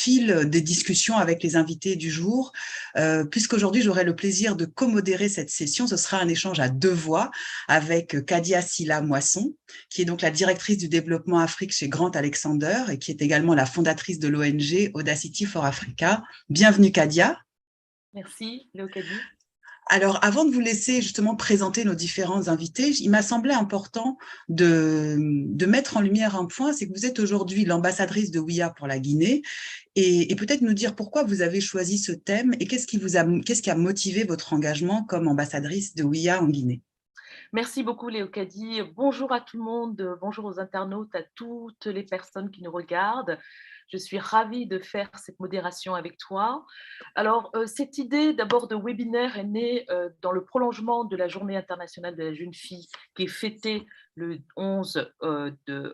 fil des discussions avec les invités du jour. Puisqu'aujourd'hui, j'aurai le plaisir de co-modérer cette session, ce sera un échange à deux voix avec Kadia Sylla Moisson, qui est donc la directrice du développement Afrique chez Grant Alexander et qui est également la fondatrice de l'ONG Audacity for Africa. Bienvenue, Kadia. Merci, Léocadie. Alors, avant de vous laisser justement présenter nos différents invités, il m'a semblé important de mettre en lumière un point, c'est que vous êtes aujourd'hui l'ambassadrice de WIA pour la Guinée et peut-être nous dire pourquoi vous avez choisi ce thème et qu'est-ce qui a motivé votre engagement comme ambassadrice de WIA en Guinée. Merci beaucoup, Léocadie. Bonjour à tout le monde, bonjour aux internautes, à toutes les personnes qui nous regardent. Je suis ravie de faire cette modération avec toi. Alors, cette idée d'abord de webinaire est née dans le prolongement de la Journée internationale de la jeune fille qui est fêtée le 11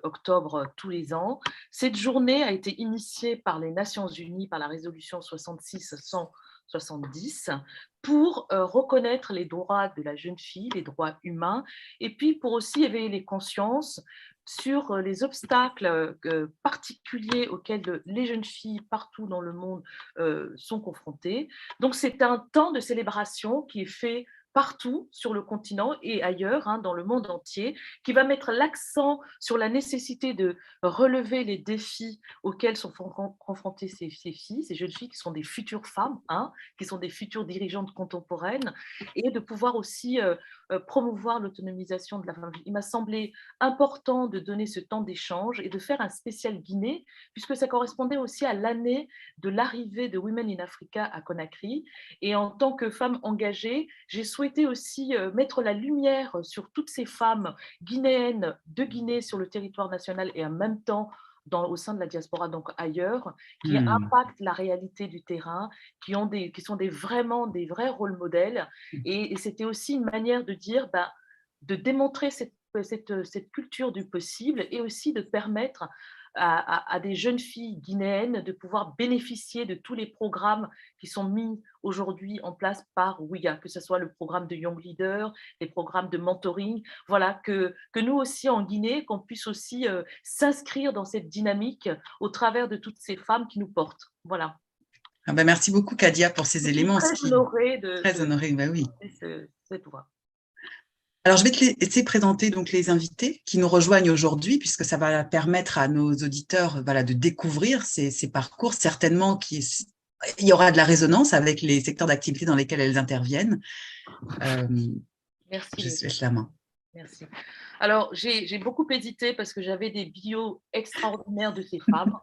octobre tous les ans. Cette journée a été initiée par les Nations Unies par la résolution 66-170 pour reconnaître les droits de la jeune fille, les droits humains, et puis pour aussi éveiller les consciences sur les obstacles particuliers auxquels les jeunes filles partout dans le monde sont confrontées. Donc c'est un temps de célébration qui est fait partout sur le continent et ailleurs, dans le monde entier, qui va mettre l'accent sur la nécessité de relever les défis auxquels sont confrontées ces filles, ces jeunes filles qui sont des futures femmes, qui sont des futures dirigeantes contemporaines, et de pouvoir aussi promouvoir l'autonomisation de la femme. Il m'a semblé important de donner ce temps d'échange et de faire un spécial Guinée, puisque ça correspondait aussi à l'année de l'arrivée de Women in Africa à Conakry. Et en tant que femme engagée, j'ai souhaité aussi mettre la lumière sur toutes ces femmes guinéennes de Guinée sur le territoire national et en même temps au sein de la diaspora, donc ailleurs, qui impactent la réalité du terrain, qui sont vraiment des vrais rôles modèles. Et c'était aussi une manière de dire, de démontrer cette culture du possible et aussi de permettre à des jeunes filles guinéennes de pouvoir bénéficier de tous les programmes qui sont mis aujourd'hui en place par WIA, que ce soit le programme de Young Leader, les programmes de mentoring, voilà, que nous aussi en Guinée, qu'on puisse aussi s'inscrire dans cette dynamique au travers de toutes ces femmes qui nous portent. Voilà. Ah ben merci beaucoup, Kadia, pour ces éléments. Très honorée Très honorée, ben oui. cette voix. Alors, je vais te laisser présenter donc les invités qui nous rejoignent aujourd'hui, puisque ça va permettre à nos auditeurs de découvrir ces parcours. Certainement, il y aura de la résonance avec les secteurs d'activité dans lesquels elles interviennent. Merci. Je laisse la main. Merci. Alors, j'ai beaucoup hésité parce que j'avais des bios extraordinaires de ces femmes.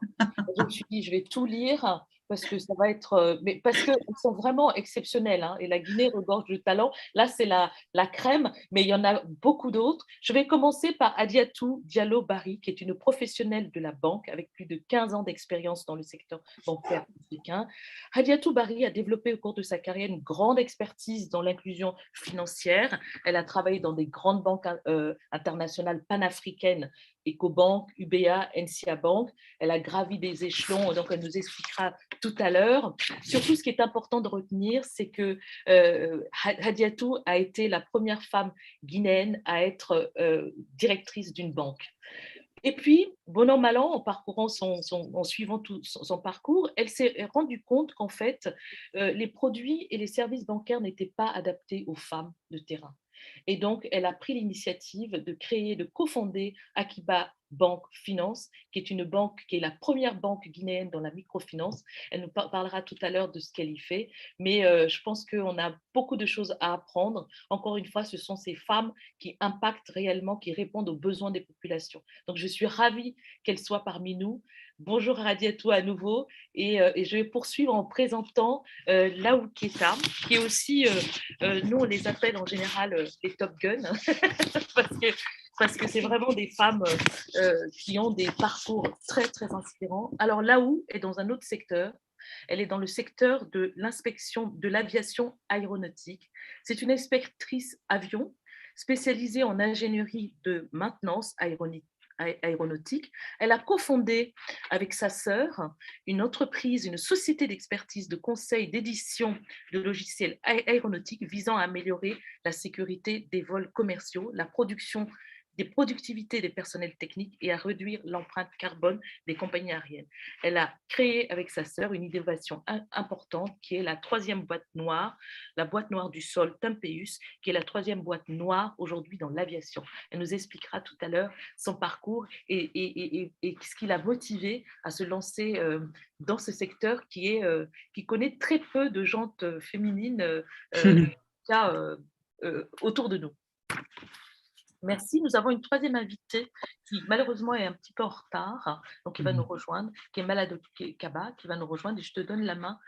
Je me suis dit, je vais tout lire parce que ça va être… mais parce qu'elles sont vraiment exceptionnelles. Et la Guinée regorge de talent. Là, c'est la crème, mais il y en a beaucoup d'autres. Je vais commencer par Adiatou Diallo Barry, qui est une professionnelle de la banque avec plus de 15 ans d'expérience dans le secteur bancaire africain. Adiatou Barry a développé au cours de sa carrière une grande expertise dans l'inclusion financière. Elle a travaillé dans des grandes banques internationales panafricaines, Ecobank, UBA, NCA Bank. Elle a gravi des échelons, donc elle nous expliquera tout à l'heure. Surtout, ce qui est important de retenir, c'est que Hadiatou a été la première femme guinéenne à être directrice d'une banque. Et puis, bon an, mal an, en suivant tout son parcours, elle s'est rendue compte qu'en fait, les produits et les services bancaires n'étaient pas adaptés aux femmes de terrain. Et donc, elle a pris l'initiative de créer, de cofonder Akiba Bank Finance, qui est une banque, qui est la première banque guinéenne dans la microfinance. Elle nous parlera tout à l'heure de ce qu'elle y fait, mais je pense qu'on a beaucoup de choses à apprendre. Encore une fois, ce sont ces femmes qui impactent réellement, qui répondent aux besoins des populations. Donc, je suis ravie qu'elle soit parmi nous. Bonjour Radiatou à nouveau, et je vais poursuivre en présentant Laou Keita, qui est aussi, nous on les appelle en général les Top Guns, parce que c'est vraiment des femmes qui ont des parcours très très inspirants. Alors Laou est dans un autre secteur. Elle est dans le secteur de l'inspection de l'aviation aéronautique. C'est une inspectrice avion spécialisée en ingénierie de maintenance aéronautique. Elle a cofondé avec sa sœur une entreprise, une société d'expertise, de conseil, d'édition de logiciels aéronautiques visant à améliorer la sécurité des vols commerciaux, la production des productivités des personnels techniques et à réduire l'empreinte carbone des compagnies aériennes. Elle a créé avec sa sœur une innovation importante qui est la troisième boîte noire, la boîte noire du sol Tempeus, qui est la troisième boîte noire aujourd'hui dans l'aviation. Elle nous expliquera tout à l'heure son parcours et ce qui l'a motivé à se lancer dans ce secteur qui connaît très peu de jantes féminines autour de nous. Merci. Nous avons une troisième invitée qui malheureusement est un petit peu en retard, donc qui va nous rejoindre, qui est Malado Kaba, qui va nous rejoindre. Et je te donne la main,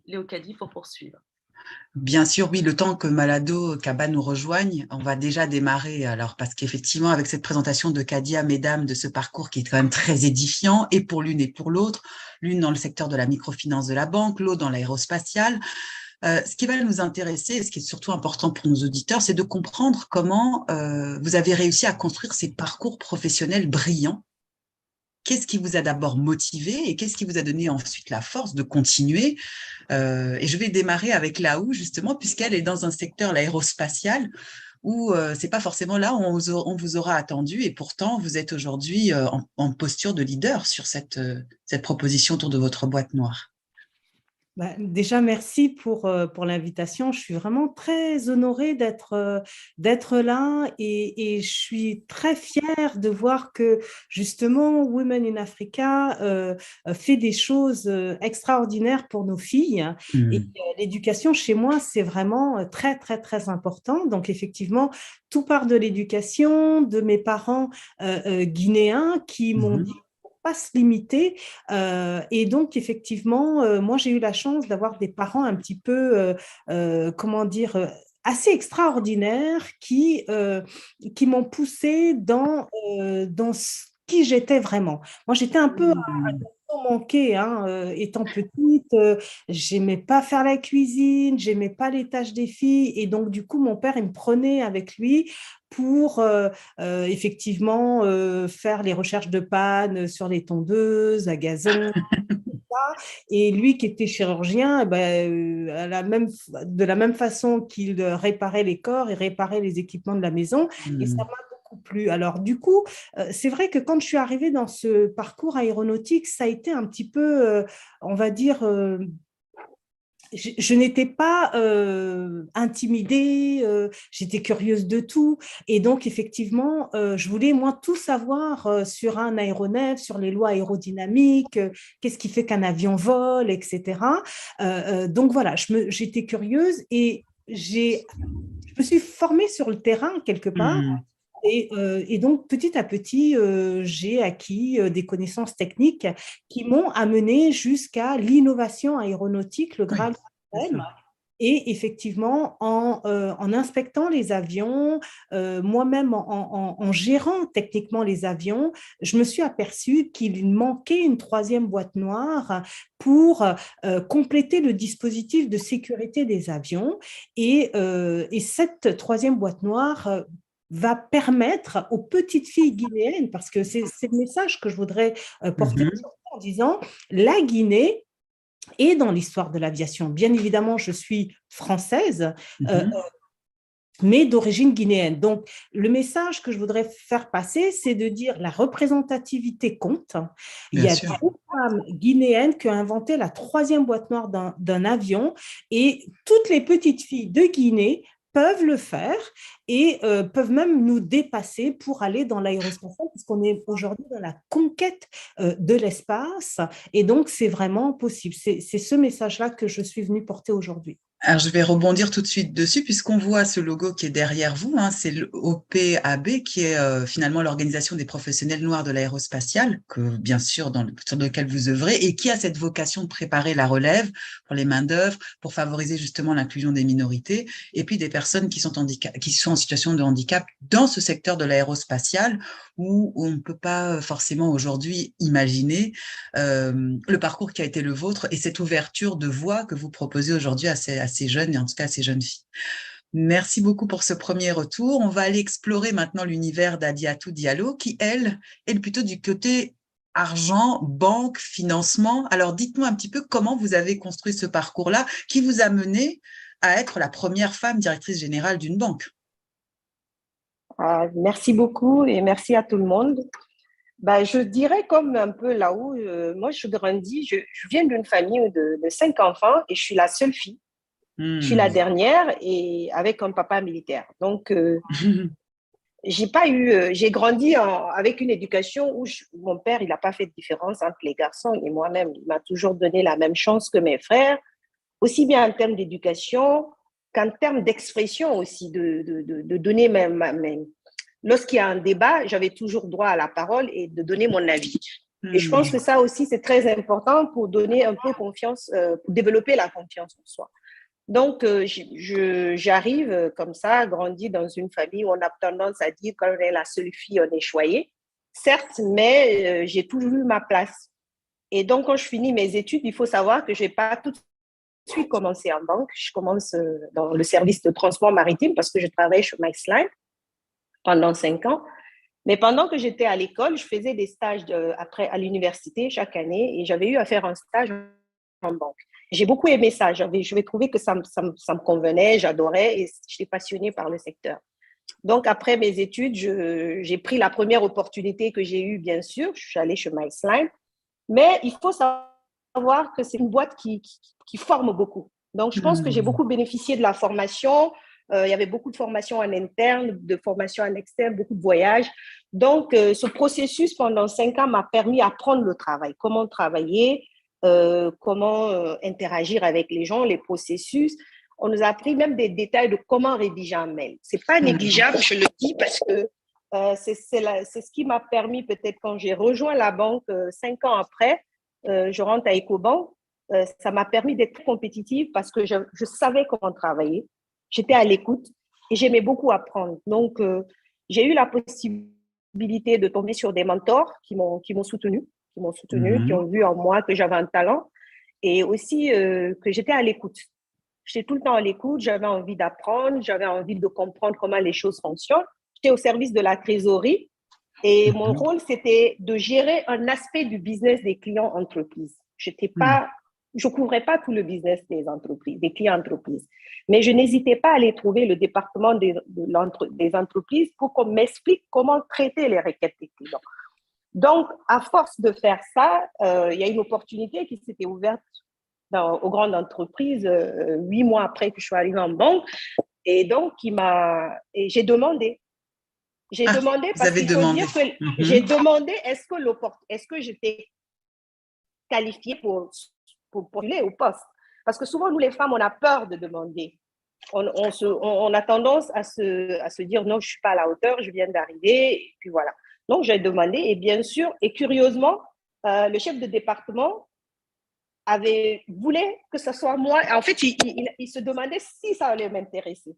Léocadie, pour poursuivre. Bien sûr, oui, le temps que Malado Kaba nous rejoigne, on va déjà démarrer. Alors, parce qu'effectivement, avec cette présentation de Kadia, mesdames, de ce parcours qui est quand même très édifiant, et pour l'une et pour l'autre, l'une dans le secteur de la microfinance de la banque, l'autre dans l'aérospatiale. Ce qui va nous intéresser, et ce qui est surtout important pour nos auditeurs, c'est de comprendre comment vous avez réussi à construire ces parcours professionnels brillants. Qu'est-ce qui vous a d'abord motivé et qu'est-ce qui vous a donné ensuite la force de continuer? Et je vais démarrer avec Laou, justement, puisqu'elle est dans un secteur, l'aérospatial, où c'est pas forcément là où on vous aura attendu, et pourtant vous êtes aujourd'hui en posture de leader sur cette proposition autour de votre boîte noire. Déjà, merci pour l'invitation. Je suis vraiment très honorée d'être là et je suis très fière de voir que justement Women in Africa fait des choses extraordinaires pour nos filles. Et l'éducation chez moi, c'est vraiment très, très, très important. Donc effectivement, tout part de l'éducation, de mes parents guinéens qui m'ont dit pas se limiter. Et donc, effectivement, moi, j'ai eu la chance d'avoir des parents un petit peu, comment dire, assez extraordinaires qui m'ont poussée dans qui j'étais vraiment. Moi, j'étais un peu manqué, hein, étant petite, j'aimais pas faire la cuisine, j'aimais pas les tâches des filles, et donc du coup mon père il me prenait avec lui pour effectivement faire les recherches de panne sur les tondeuses à gazon. Et lui qui était chirurgien, de la même façon qu'il réparait les corps, il réparait les équipements de la maison, et ça m'a beaucoup plu. Alors du coup, c'est vrai que quand je suis arrivée dans ce parcours aéronautique, ça a été un petit peu, on va dire, je n'étais pas intimidée, j'étais curieuse de tout. Et donc, effectivement, je voulais, moi, tout savoir sur un aéronef, sur les lois aérodynamiques, qu'est-ce qui fait qu'un avion vole, etc. Donc, voilà, j'étais curieuse et je me suis formée sur le terrain quelque part. Et donc, petit à petit, j'ai acquis des connaissances techniques qui m'ont amené jusqu'à l'innovation aéronautique, le Graal. Et effectivement, en inspectant les avions, moi-même en gérant techniquement les avions, je me suis aperçue qu'il manquait une troisième boîte noire pour compléter le dispositif de sécurité des avions. Et cette troisième boîte noire va permettre aux petites filles guinéennes, parce que c'est le message que je voudrais porter en disant, la Guinée et dans l'histoire de l'aviation. Bien évidemment, je suis française, mais d'origine guinéenne. Donc, le message que je voudrais faire passer, c'est de dire la représentativité compte. Il y a des femmes guinéennes qui ont inventé la troisième boîte noire d'un avion, et toutes les petites filles de Guinée peuvent le faire et peuvent même nous dépasser pour aller dans l'aérospatiale, puisqu'on est aujourd'hui dans la conquête de l'espace, et donc c'est vraiment possible. C'est ce message-là que je suis venue porter aujourd'hui. Alors, je vais rebondir tout de suite dessus, puisqu'on voit ce logo qui est derrière vous, hein, c'est l'OPAB, qui est finalement l'organisation des professionnels noirs de l'aérospatiale, que bien sûr, sur lequel vous œuvrez, et qui a cette vocation de préparer la relève pour les main-d'œuvre, pour favoriser justement l'inclusion des minorités, et puis des personnes qui sont en situation de handicap dans ce secteur de l'aérospatiale, où on ne peut pas forcément aujourd'hui imaginer le parcours qui a été le vôtre et cette ouverture de voie que vous proposez aujourd'hui à ces jeunes, et en tout cas à ces jeunes filles. Merci beaucoup pour ce premier retour. On va aller explorer maintenant l'univers d'Adiatou Diallo, qui, elle, est plutôt du côté argent, banque, financement. Alors, dites-nous un petit peu comment vous avez construit ce parcours-là, qui vous a mené à être la première femme directrice générale d'une banque. Merci beaucoup et merci à tout le monde. Ben, je dirais comme un peu là-haut, moi je grandis, je viens d'une famille de 5 enfants et je suis la seule fille. Je suis la dernière et avec un papa militaire. Donc, j'ai grandi avec une éducation où mon père, il n'a pas fait de différence entre les garçons et moi-même. Il m'a toujours donné la même chance que mes frères, aussi bien en termes d'éducation qu'en termes d'expression aussi, de donner lorsqu'il y a un débat, j'avais toujours droit à la parole et de donner mon avis. Et je pense que ça aussi, c'est très important pour donner un peu confiance, pour développer la confiance en soi. Donc, j'arrive comme ça, grandi dans une famille où on a tendance à dire quand on est la seule fille, on est choyé. Certes, mais j'ai toujours eu ma place. Et donc, quand je finis mes études, il faut savoir que je n'ai pas tout de suite commencé en banque. Je commence dans le service de transport maritime parce que je travaille chez MaxLine pendant 5 ans. Mais pendant que j'étais à l'école, je faisais des stages après à l'université chaque année et j'avais eu à faire un stage en banque. J'ai beaucoup aimé ça. Je vais trouver que ça me convenait, j'adorais et j'étais passionnée par le secteur. Donc, après mes études, j'ai pris la première opportunité que j'ai eue, bien sûr. Je suis allée chez MaxLine. Mais il faut savoir que c'est une boîte qui forme beaucoup. Donc, je pense que j'ai beaucoup bénéficié de la formation. Il y avait beaucoup de formations en interne, de formations en externe, beaucoup de voyages. Donc, ce processus pendant 5 ans m'a permis d'apprendre le travail, comment travailler, comment interagir avec les gens, les processus. On nous a appris même des détails de comment rédiger un mail. Ce n'est pas négligeable, je le dis, parce que c'est ce qui m'a permis, peut-être quand j'ai rejoint la banque 5 ans après, je rentre à Ecobank, ça m'a permis d'être compétitive parce que je savais comment travailler, j'étais à l'écoute et j'aimais beaucoup apprendre. Donc, j'ai eu la possibilité de tomber sur des mentors qui m'ont soutenu, qui ont vu en moi que j'avais un talent et aussi que j'étais à l'écoute. J'étais tout le temps à l'écoute, j'avais envie d'apprendre, j'avais envie de comprendre comment les choses fonctionnent. J'étais au service de la trésorerie et mon rôle, c'était de gérer un aspect du business des clients entreprises. Je ne couvrais pas tout le business des entreprises, des clients entreprises, mais je n'hésitais pas à aller trouver le département des entreprises pour qu'on m'explique comment traiter les requêtes des clients. Donc, à force de faire ça, il y a une opportunité qui s'était ouverte aux grandes entreprises 8 mois après que je suis arrivée en banque. Et donc, j'ai demandé. J'ai demandé parce qu'il faut dire que j'ai demandé est-ce que j'étais qualifiée pour aller au poste. Parce que souvent, nous, les femmes, on a peur de demander. On a tendance à se dire non, je ne suis pas à la hauteur, je viens d'arriver. Et puis voilà. Donc, j'ai demandé. Et bien sûr, et curieusement, le chef de département voulait que ce soit moi. En fait, il se demandait si ça allait m'intéresser.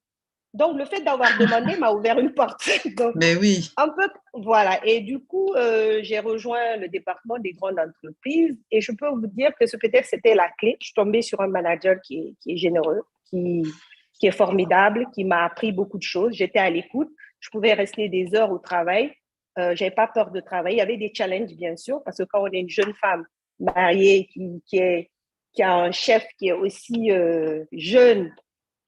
Donc, le fait d'avoir demandé m'a ouvert une porte. Donc, mais oui. Un peu, voilà. Et du coup, j'ai rejoint le département des grandes entreprises et je peux vous dire que peut-être c'était la clé. Je suis tombée sur un manager qui est généreux, qui est formidable, qui m'a appris beaucoup de choses. J'étais à l'écoute. Je pouvais rester des heures au travail. Je n'avais pas peur de travailler. Il y avait des challenges, bien sûr, parce que quand on est une jeune femme mariée qui a un chef qui est aussi jeune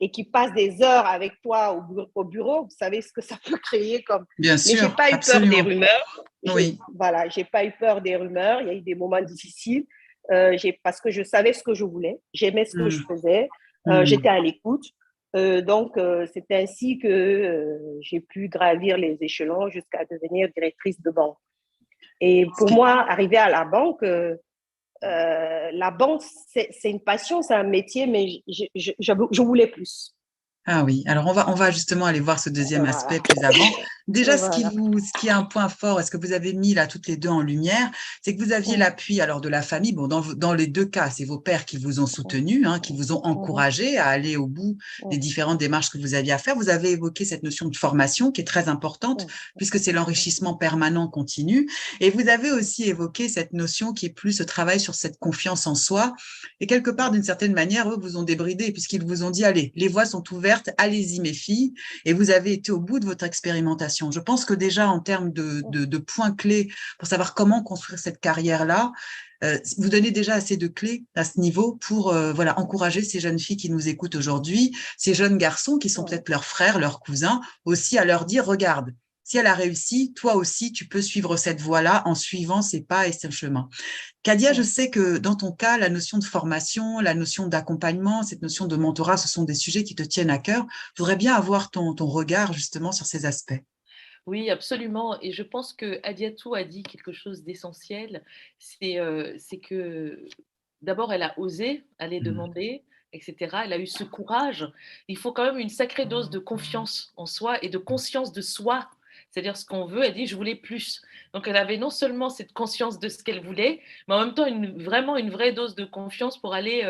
et qui passe des heures avec toi au bureau, vous savez ce que ça peut créer comme… Bien sûr, mais je n'ai pas eu peur des rumeurs. Oui. Voilà, je n'ai pas eu peur des rumeurs. Il y a eu des moments difficiles parce que je savais ce que je voulais. J'aimais ce que je faisais. J'étais à l'écoute. Donc, c'est ainsi que j'ai pu gravir les échelons jusqu'à devenir directrice de banque. Et pour moi, arriver à la banque, c'est une passion, c'est un métier, mais je voulais plus. Ah oui, alors on va justement aller voir ce deuxième aspect plus avant. Déjà, ce qui est un point fort, et ce que vous avez mis là toutes les deux en lumière, c'est que vous aviez l'appui alors de la famille. Bon, dans les deux cas, c'est vos pères qui vous ont soutenu, qui vous ont encouragé à aller au bout des différentes démarches que vous aviez à faire. Vous avez évoqué cette notion de formation qui est très importante puisque c'est l'enrichissement permanent continu. Et vous avez aussi évoqué cette notion qui est plus ce travail sur cette confiance en soi. Et quelque part, d'une certaine manière, eux vous ont débridé puisqu'ils vous ont dit, allez, les voies sont ouvertes, allez-y mes filles. Et vous avez été au bout de votre expérimentation formation. Je pense que déjà, en termes de points clés pour savoir comment construire cette carrière-là, vous donnez déjà assez de clés à ce niveau pour voilà, encourager ces jeunes filles qui nous écoutent aujourd'hui, ces jeunes garçons qui sont peut-être leurs frères, leurs cousins, aussi à leur dire, regarde, si elle a réussi, toi aussi, tu peux suivre cette voie-là en suivant ses pas et ses chemins. Kadia, je sais que dans ton cas, la notion de formation, la notion d'accompagnement, cette notion de mentorat, ce sont des sujets qui te tiennent à cœur. Je voudrais bien avoir ton regard justement sur ces aspects. Oui, absolument. Et je pense que Adiatou a dit quelque chose d'essentiel. C'est que d'abord, elle a osé aller demander, etc. Elle a eu ce courage. Il faut quand même une sacrée dose de confiance en soi et de conscience de soi. C'est-à-dire ce qu'on veut, elle dit je voulais plus. Donc elle avait non seulement cette conscience de ce qu'elle voulait, mais en même temps vraiment une vraie dose de confiance pour aller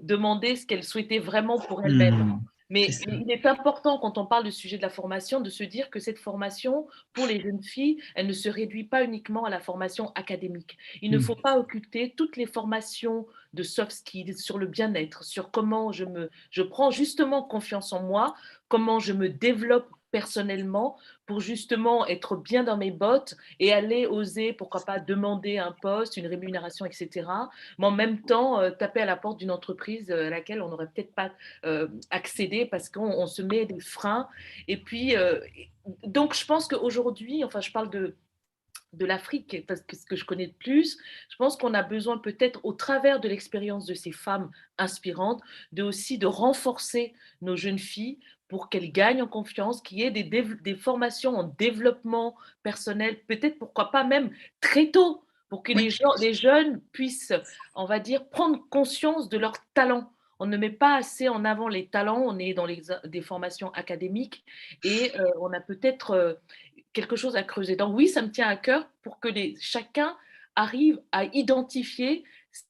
demander ce qu'elle souhaitait vraiment pour elle-même. Mais il est important, quand on parle du sujet de la formation, de se dire que cette formation, pour les jeunes filles, elle ne se réduit pas uniquement à la formation académique. Il ne faut pas occulter toutes les formations de soft skills sur le bien-être, sur comment je prends justement confiance en moi, comment je me développe personnellement pour justement être bien dans mes bottes et aller oser, pourquoi pas, demander un poste, une rémunération, etc. Mais en même temps, taper à la porte d'une entreprise à laquelle on n'aurait peut-être pas accéder parce qu'on se met des freins. Et puis, donc je pense qu'aujourd'hui, enfin je parle de l'Afrique, parce que ce que je connais de plus, je pense qu'on a besoin peut-être au travers de l'expérience de ces femmes inspirantes, aussi de renforcer nos jeunes filles pour qu'elles gagnent en confiance, qu'il y ait des formations en développement personnel, peut-être pourquoi pas même très tôt, pour que les jeunes puissent, on va dire, prendre conscience de leurs talents. On ne met pas assez en avant les talents, on est dans des formations académiques et on a peut-être quelque chose à creuser. Donc oui, ça me tient à cœur pour que chacun arrive à identifier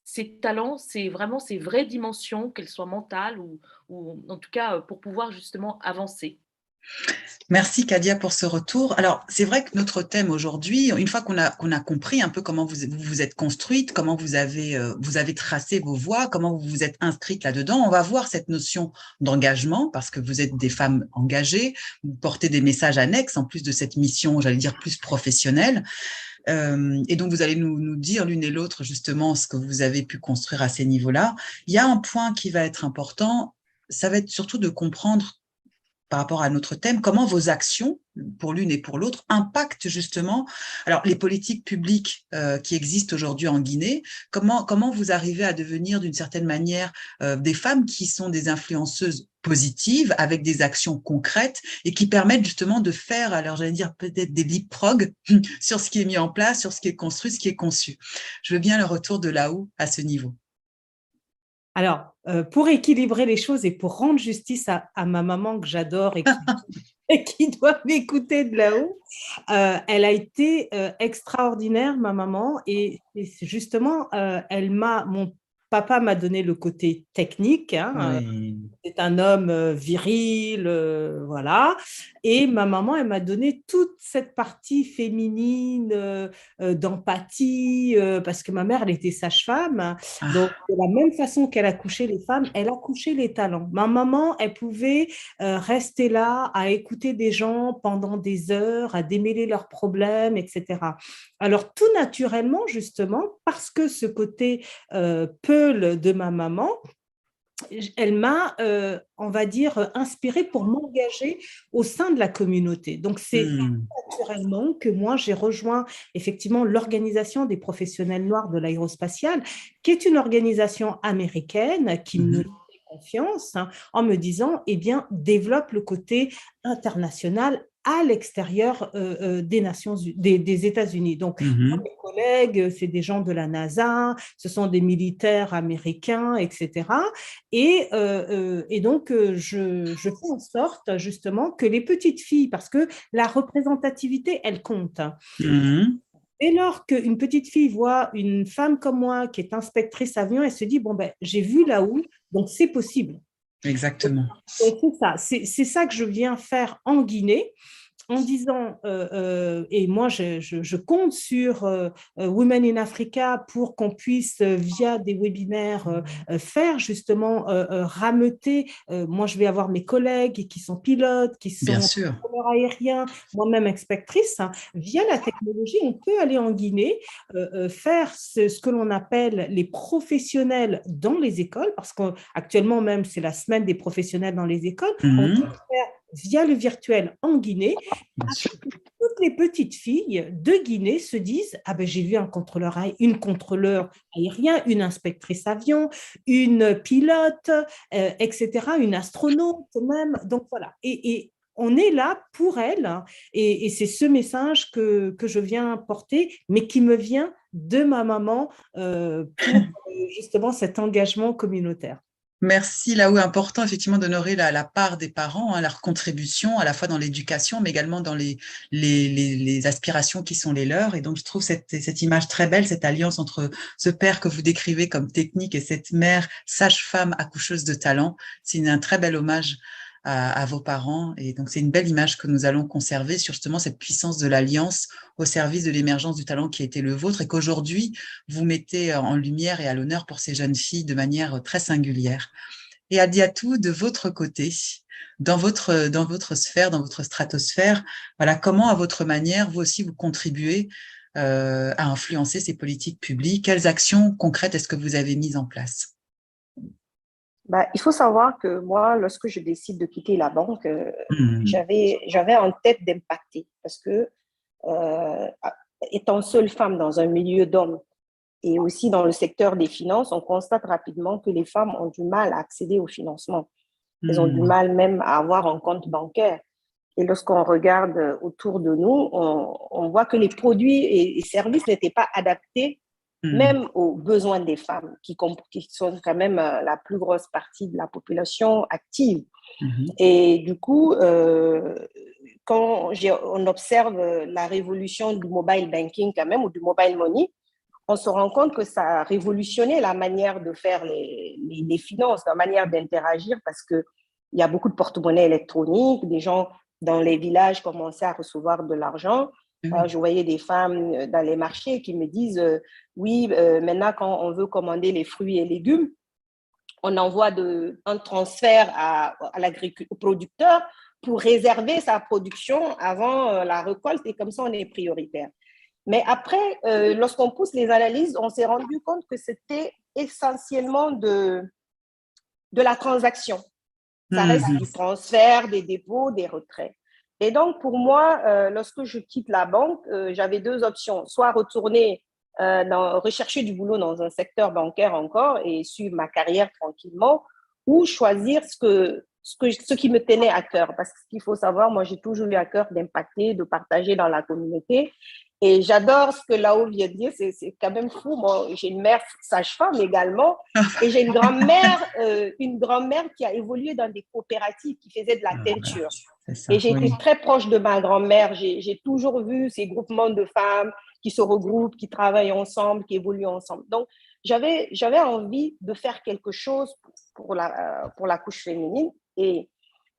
ses talents, vraiment ses vraies dimensions, qu'elles soient mentales ou en tout cas pour pouvoir justement avancer. Merci Kadia pour ce retour. Alors, c'est vrai que notre thème aujourd'hui, une fois qu'on a compris un peu comment vous vous êtes construite, comment vous avez tracé vos voies, comment vous vous êtes inscrite là-dedans, on va voir cette notion d'engagement parce que vous êtes des femmes engagées, vous portez des messages annexes en plus de cette mission, j'allais dire plus professionnelle. Et donc, vous allez nous dire l'une et l'autre justement ce que vous avez pu construire à ces niveaux-là. Il y a un point qui va être important, ça va être surtout de comprendre par rapport à notre thème, comment vos actions, pour l'une et pour l'autre, impactent justement alors, les politiques publiques qui existent aujourd'hui en Guinée, comment vous arrivez à devenir d'une certaine manière des femmes qui sont des influenceuses positives avec des actions concrètes et qui permettent justement de faire, alors j'allais dire peut-être des leapfrogs sur ce qui est mis en place, sur ce qui est construit, ce qui est conçu. Je veux bien le retour de Laou à ce niveau. Alors, pour équilibrer les choses et pour rendre justice à ma maman que j'adore et qui doit m'écouter de là-haut, elle a été extraordinaire, ma maman, et justement, mon papa m'a donné le côté technique, hein, c'est un homme viril, voilà. Et ma maman, elle m'a donné toute cette partie féminine, d'empathie, parce que ma mère, elle était sage-femme. Donc, de la même façon qu'elle a couché les femmes, elle a couché les talents. Ma maman, elle pouvait rester là à écouter des gens pendant des heures, à démêler leurs problèmes, etc. Alors, tout naturellement, justement, parce que ce côté peul de ma maman, elle m'a, on va dire, inspirée pour m'engager au sein de la communauté. Donc, c'est naturellement que moi, j'ai rejoint effectivement l'Organisation des professionnels noirs de l'aérospatiale, qui est une organisation américaine qui me fait confiance, hein, en me disant, eh bien, développe le côté international à l'extérieur des États-Unis. Donc, mes collègues, c'est des gens de la NASA, ce sont des militaires américains, etc. Et donc, je fais en sorte justement que les petites filles, parce que la représentativité, elle compte. Dès lors qu'une petite fille voit une femme comme moi qui est inspectrice avion, elle se dit, bon, ben, j'ai vu là-haut, donc c'est possible. Exactement. Donc, c'est ça que je viens faire en Guinée. en disant, et moi je compte sur Women in Africa pour qu'on puisse, via des webinaires, faire justement rameuter. Moi, je vais avoir mes collègues qui sont pilotes, qui Bien sont sûr. contrôleurs aériens, moi-même inspectrice. Hein. Via la technologie, on peut aller en Guinée, faire ce que l'on appelle les professionnels dans les écoles, parce qu'actuellement même, c'est la semaine des professionnels dans les écoles. On peut le faire via le virtuel en Guinée. Bien sûr. Toutes les petites filles de Guinée se disent « Ah ben j'ai vu une contrôleur aérien, une inspectrice avion, une pilote, etc., une astronaute même. » Donc voilà. Et on est là pour elles. Hein, et c'est ce message que je viens porter, mais qui me vient de ma maman pour justement cet engagement communautaire. Merci. Là où est important, effectivement, d'honorer la part des parents, hein, leur contribution, à la fois dans l'éducation, mais également dans les aspirations qui sont les leurs. Et donc, je trouve cette image très belle, cette alliance entre ce père que vous décrivez comme technique et cette mère sage-femme accoucheuse de talent. C'est un très bel hommage à vos parents. Et donc, c'est une belle image que nous allons conserver sur justement cette puissance de l'alliance au service de l'émergence du talent qui a été le vôtre et qu'aujourd'hui, vous mettez en lumière et à l'honneur pour ces jeunes filles de manière très singulière. Et Adiatou, de votre côté, dans votre sphère, dans votre stratosphère, voilà, comment, à votre manière, vous aussi, vous contribuez à influencer ces politiques publiques? Quelles actions concrètes est-ce que vous avez mises en place? Il faut savoir que moi, lorsque je décide de quitter la banque, Mmh. j'avais en tête d'impacter parce que, euh, étant seule femme dans un milieu d'hommes et aussi dans le secteur des finances, on constate rapidement que les femmes ont du mal à accéder au financement. Elles ont du Mmh. mal même à avoir un compte bancaire. Et lorsqu'on regarde autour de nous, on voit que les produits et services n'étaient pas adaptés Mmh. même aux besoins des femmes, qui sont quand même la plus grosse partie de la population active. Mmh. Et du coup, quand on observe la révolution du mobile banking quand même, ou du mobile money, on se rend compte que ça a révolutionné la manière de faire les finances, la manière d'interagir, parce qu'il y a beaucoup de porte-monnaie électroniques, des gens dans les villages commençaient à recevoir de l'argent. Oui. Je voyais des femmes dans les marchés qui me disent oui, maintenant, quand on veut commander les fruits et légumes, on envoie un transfert au producteur pour réserver sa production avant la récolte et comme ça, on est prioritaire. Mais après, lorsqu'on pousse les analyses, on s'est rendu compte que c'était essentiellement de la transaction. Ça reste Mmh. du transfert, des dépôts, des retraits. Et donc, pour moi, lorsque je quitte la banque, j'avais deux options. Soit retourner rechercher du boulot dans un secteur bancaire encore et suivre ma carrière tranquillement, ou choisir ce qui me tenait à cœur. Parce que ce qu'il faut savoir, moi, j'ai toujours eu à cœur d'impacter, de partager dans la communauté. Et j'adore ce que Lao vient de dire, c'est quand même fou. Moi, j'ai une mère sage-femme également, et j'ai une grand-mère qui a évolué dans des coopératives qui faisaient de la teinture. C'est ça, Et j'ai été oui. très proche de ma grand-mère. J'ai toujours vu ces groupements de femmes qui se regroupent, qui travaillent ensemble, qui évoluent ensemble. Donc, j'avais envie de faire quelque chose pour la couche féminine. Et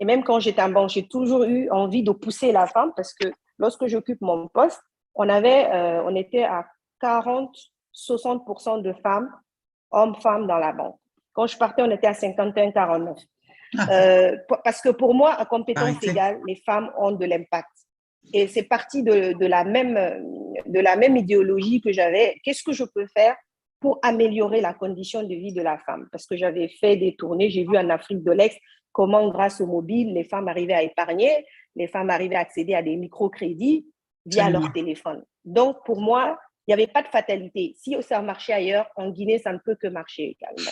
même quand j'étais en banque, j'ai toujours eu envie de pousser la femme parce que lorsque j'occupe mon poste, on était à 40-60% de femmes, hommes-femmes dans la banque. Quand je partais, on était à 51-49. Parce que pour moi, à compétence Arrêtez. égale, les femmes ont de l'impact. Et c'est parti de la même idéologie que j'avais. Qu'est-ce que je peux faire pour améliorer la condition de vie de la femme? Parce que j'avais fait des tournées, j'ai vu en Afrique de l'Est comment, grâce au mobile, les femmes arrivaient à épargner, les femmes arrivaient à accéder à des microcrédits via Absolument. leur téléphone. Donc, pour moi, il n'y avait pas de fatalité. Si ça marchait ailleurs, en Guinée, ça ne peut que marcher également.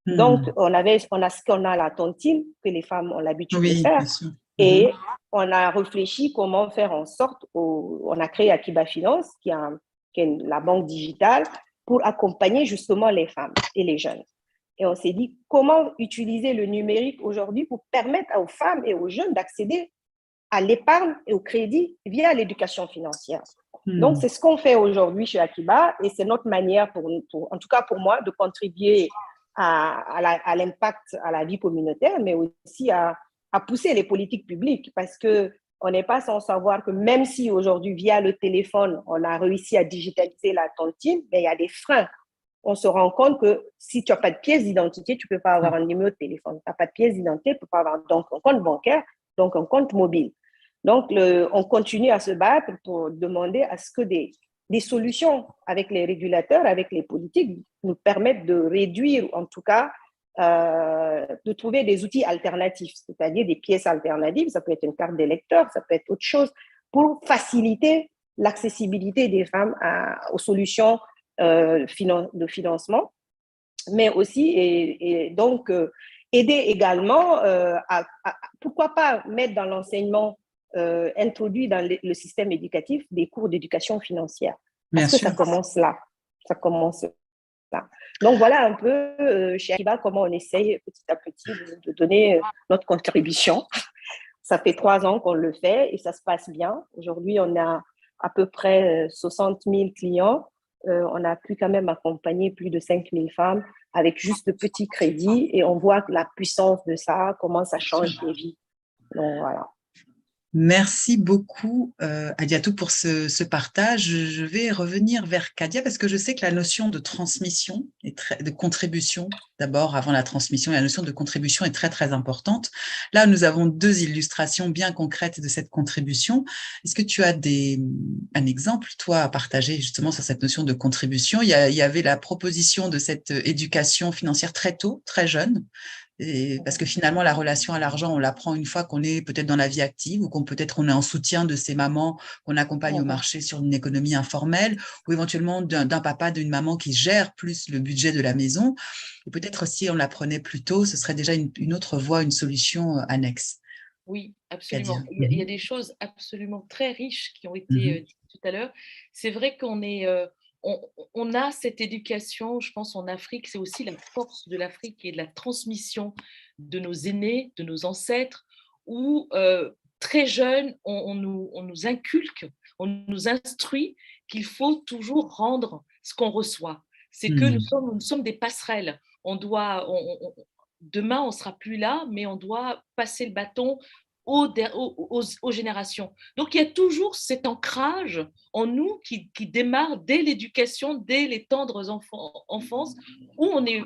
Donc, on a ce qu'on a à la tontine, que les femmes ont l'habitude de Oui, faire. bien sûr. Et on a réfléchi comment faire en sorte, on a créé Akiba Finance, qui est la banque digitale, pour accompagner justement les femmes et les jeunes. Et on s'est dit, comment utiliser le numérique aujourd'hui pour permettre aux femmes et aux jeunes d'accéder à l'épargne et au crédit via l'éducation financière. Donc, c'est ce qu'on fait aujourd'hui chez Akiba et c'est notre manière, en tout cas pour moi, de contribuer à l'impact, à la vie communautaire, mais aussi à pousser les politiques publiques parce que on n'est pas sans savoir que même si aujourd'hui, via le téléphone, on a réussi à digitaliser la tontine, mais il y a des freins. On se rend compte que si tu n'as pas de pièce d'identité, tu ne peux pas avoir un numéro de téléphone. Tu n'as pas de pièce d'identité, tu ne peux pas avoir donc un compte bancaire, donc un compte mobile. Donc, on continue à se battre pour demander à ce que des solutions avec les régulateurs, avec les politiques, nous permettent de réduire, en tout cas, de trouver des outils alternatifs, c'est-à-dire des pièces alternatives. Ça peut être une carte d'électeur, ça peut être autre chose, pour faciliter l'accessibilité des femmes aux solutions de financement, mais aussi, et donc, aider également pourquoi pas mettre dans l'enseignement introduit dans le système éducatif des cours d'éducation financière. Parce que ça commence là. Ça commence là. Donc, voilà un peu, chez Akiba, comment on essaye petit à petit de donner notre contribution. Ça fait 3 ans qu'on le fait et ça se passe bien. Aujourd'hui, on a à peu près 60 000 clients. On a pu quand même accompagner plus de 5 000 femmes avec juste de petits crédits et on voit la puissance de ça, comment ça change les vies. Donc, voilà. Merci beaucoup, Adiatou, pour ce partage. Je vais revenir vers Kadia parce que je sais que la notion de transmission, de contribution, d'abord avant la transmission, la notion de contribution est très, très importante. Là, nous avons 2 illustrations bien concrètes de cette contribution. Est-ce que tu as un exemple, toi, à partager justement sur cette notion de contribution? Il y avait la proposition de cette éducation financière très tôt, très jeune. Parce que finalement, la relation à l'argent, on l'apprend une fois qu'on est peut-être dans la vie active ou qu'on peut-être on est en soutien de ces mamans qu'on accompagne au marché sur une économie informelle ou éventuellement d'un papa, d'une maman qui gère plus le budget de la maison. Et peut-être si on l'apprenait plus tôt, ce serait déjà une autre voie, une solution annexe. Oui, absolument. Il y a des choses absolument très riches qui ont été dites tout à l'heure. C'est vrai qu'on est… on a cette éducation, je pense, en Afrique, c'est aussi la force de l'Afrique et de la transmission de nos aînés, de nos ancêtres, où très jeunes, on nous inculque, on nous instruit qu'il faut toujours rendre ce qu'on reçoit. C'est que nous sommes des passerelles. Demain, on ne sera plus là, mais on doit passer le bâton aux générations. Donc, il y a toujours cet ancrage en nous qui démarre dès l'éducation, dès les tendres enfances, où on est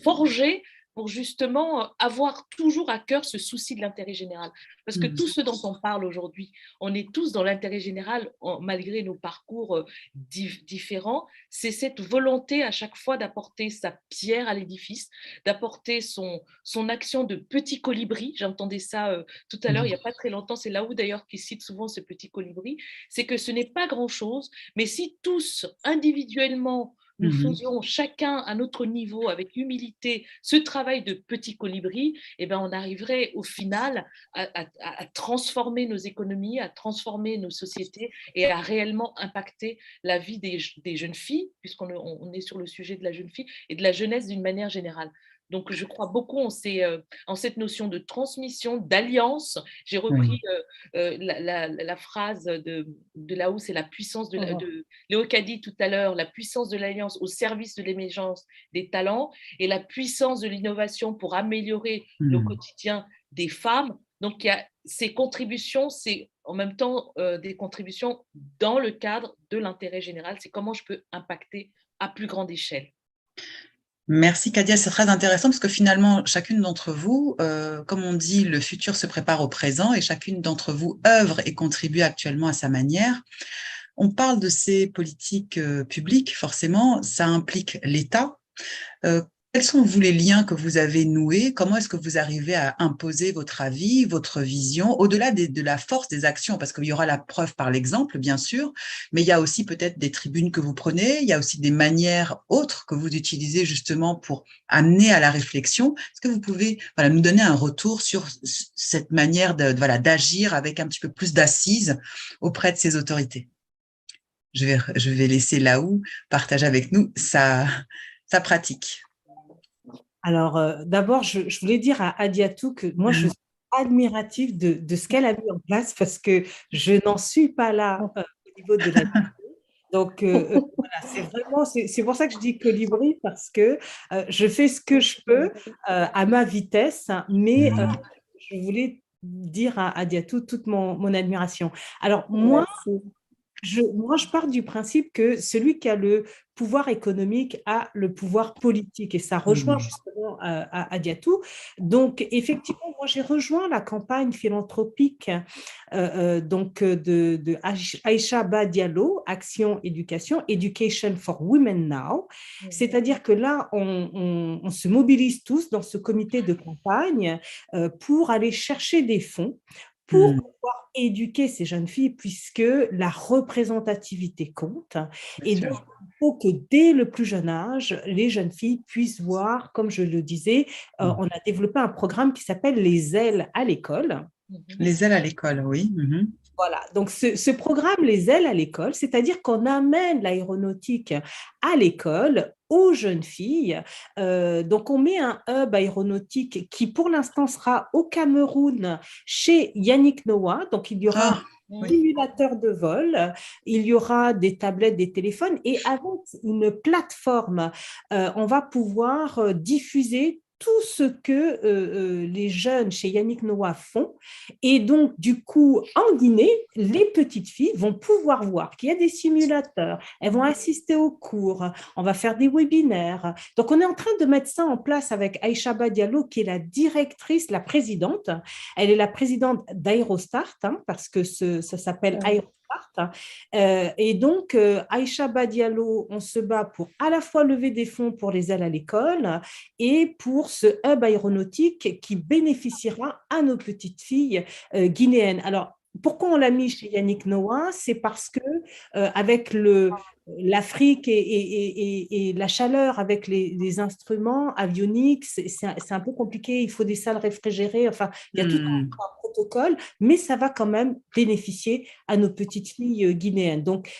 forgé pour justement avoir toujours à cœur ce souci de l'intérêt général. Parce que tout ce dont on parle aujourd'hui, on est tous dans l'intérêt général, malgré nos parcours différents. C'est cette volonté à chaque fois d'apporter sa pierre à l'édifice, d'apporter son action de petit colibri. J'entendais ça tout à l'heure, il n'y a pas très longtemps, c'est Laou d'ailleurs qui cite souvent ce petit colibri, c'est que ce n'est pas grand-chose, mais si tous, individuellement, nous faisions chacun à notre niveau, avec humilité, ce travail de petit colibri, eh ben on arriverait au final à transformer nos économies, à transformer nos sociétés et à réellement impacter la vie des jeunes filles, puisqu'on est sur le sujet de la jeune fille et de la jeunesse d'une manière générale. Donc, je crois beaucoup en cette notion de transmission, d'alliance. J'ai repris la phrase de Laou, c'est la puissance de Léo Kadi tout à l'heure, la puissance de l'alliance au service de l'émergence des talents et la puissance de l'innovation pour améliorer le quotidien des femmes. Donc, il y a ces contributions, c'est en même temps des contributions dans le cadre de l'intérêt général. C'est comment je peux impacter à plus grande échelle. Merci Kadia, c'est très intéressant parce que finalement, chacune d'entre vous, comme on dit, le futur se prépare au présent et chacune d'entre vous œuvre et contribue actuellement à sa manière. On parle de ces politiques publiques, forcément, ça implique l'État. Quels sont, vous, les liens que vous avez noués? Comment est-ce que vous arrivez à imposer votre avis, votre vision, au-delà de la force des actions? Parce qu'il y aura la preuve par l'exemple, bien sûr, mais il y a aussi peut-être des tribunes que vous prenez, il y a aussi des manières autres que vous utilisez justement pour amener à la réflexion. Est-ce que vous pouvez nous donner un retour sur cette manière d'agir avec un petit peu plus d'assises auprès de ces autorités? Je vais laisser Laou partager avec nous sa pratique. Alors, d'abord, je voulais dire à Adiatou que moi, je suis admirative de ce qu'elle a mis en place parce que je n'en suis pas là au niveau de la Donc, voilà, c'est pour ça que je dis colibri parce que je fais ce que je peux à ma vitesse, mais je voulais dire à Diatou toute mon admiration. Alors, Merci. moi, je pars du principe que celui qui a le pouvoir économique a le pouvoir politique et ça rejoint Mm. justement à Diatou. Donc, effectivement, moi, j'ai rejoint la campagne philanthropique de Aïcha Ba Diallo, Action Éducation, Education for Women Now. C'est-à-dire que là, on se mobilise tous dans ce comité de campagne pour aller chercher des fonds pour Mm. pouvoir éduquer ces jeunes filles, puisque la représentativité compte. Bien Et sûr. donc, il faut que dès le plus jeune âge, les jeunes filles puissent voir, comme je le disais, on a développé un programme qui s'appelle Les ailes à l'école. Les ailes à l'école, oui. Mhm. Voilà, donc ce programme Les ailes à l'école, c'est-à-dire qu'on amène l'aéronautique à l'école aux jeunes filles. Donc on met un hub aéronautique qui pour l'instant sera au Cameroun chez Yannick Noah. Donc il y aura Ah, un oui. simulateur de vol, il y aura des tablettes, des téléphones et avec une plateforme, on va pouvoir diffuser tout ce que les jeunes chez Yannick Noah font et donc, du coup, en Guinée, les petites filles vont pouvoir voir qu'il y a des simulateurs, elles vont assister aux cours, on va faire des webinaires. Donc, on est en train de mettre ça en place avec Aïcha Diallo, qui est la directrice, la présidente. Elle est la présidente d'Aérostart, hein, parce que ça s'appelle Aérostart. Et donc, Aïcha Diallo, on se bat pour à la fois lever des fonds pour les ailes à l'école et pour ce hub aéronautique qui bénéficiera à nos petites filles guinéenne. Alors, pourquoi on l'a mis chez Yannick Noah? C'est parce que avec l'Afrique et la chaleur avec les instruments avioniques, c'est un peu compliqué. Il faut des salles réfrigérées. Enfin, il y a tout Mm. un protocole, mais ça va quand même bénéficier à nos petites filles guinéennes. Donc,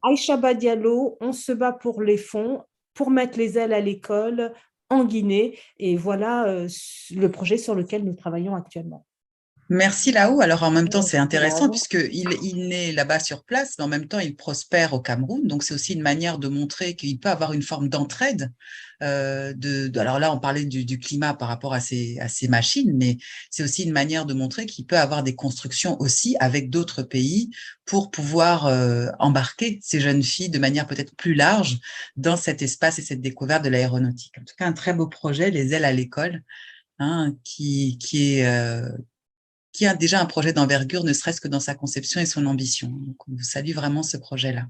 Aïcha Diallo, on se bat pour les fonds, pour mettre les ailes à l'école en Guinée. Et voilà le projet sur lequel nous travaillons actuellement. Merci Laou. Alors en même temps, c'est intéressant Bravo. puisqu'il naît là-bas sur place, mais en même temps, il prospère au Cameroun. Donc c'est aussi une manière de montrer qu'il peut avoir une forme d'entraide. Alors là, on parlait du climat par rapport à ces machines, mais c'est aussi une manière de montrer qu'il peut avoir des constructions aussi avec d'autres pays pour pouvoir embarquer ces jeunes filles de manière peut-être plus large dans cet espace et cette découverte de l'aéronautique. En tout cas, un très beau projet, les ailes à l'école, hein, qui a déjà un projet d'envergure, ne serait-ce que dans sa conception et son ambition. Donc, on vous salue vraiment ce projet-là.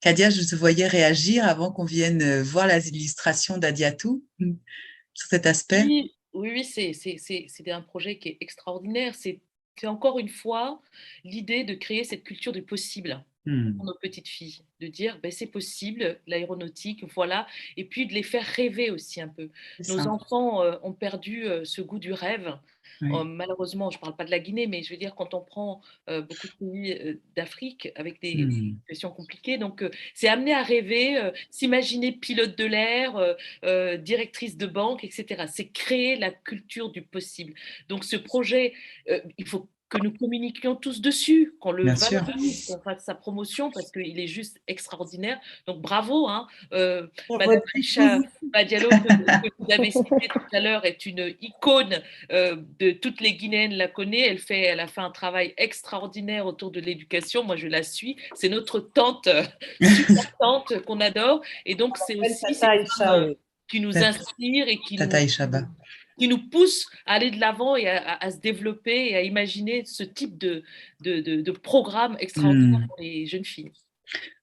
Kadia, je te voyais réagir avant qu'on vienne voir les illustrations d'Adiatou sur cet aspect. Oui, oui, oui, c'est un projet qui est extraordinaire. C'est encore une fois l'idée de créer cette culture du possible pour nos petites filles, de dire ben, c'est possible, l'aéronautique, voilà, et puis de les faire rêver aussi un peu. C'est Nos ça. enfants ont perdu ce goût du rêve. Oui. Malheureusement, je ne parle pas de la Guinée, mais je veux dire, quand on prend beaucoup de pays d'Afrique avec des situations compliquées, donc c'est amener à rêver, s'imaginer pilote de l'air, directrice de banque, etc. C'est créer la culture du possible. Donc ce projet, il faut que nous communiquions tous dessus, qu'on le Bien sûr. valorise, qu'on fasse sa promotion parce qu'il est juste extraordinaire. Donc bravo, hein, Madame Votre Aïcha Diallo, que vous avez citée tout à l'heure, est une icône de toutes les Guinéennes la connaît. Elle a fait un travail extraordinaire autour de l'éducation. Moi, je la suis. C'est notre tante, super tante qu'on adore. Et donc, c'est aussi cette femme qui nous inspire et Tata Ishaba. qui nous pousse à aller de l'avant et à se développer et à imaginer ce type de programme extraordinaire pour les jeunes filles.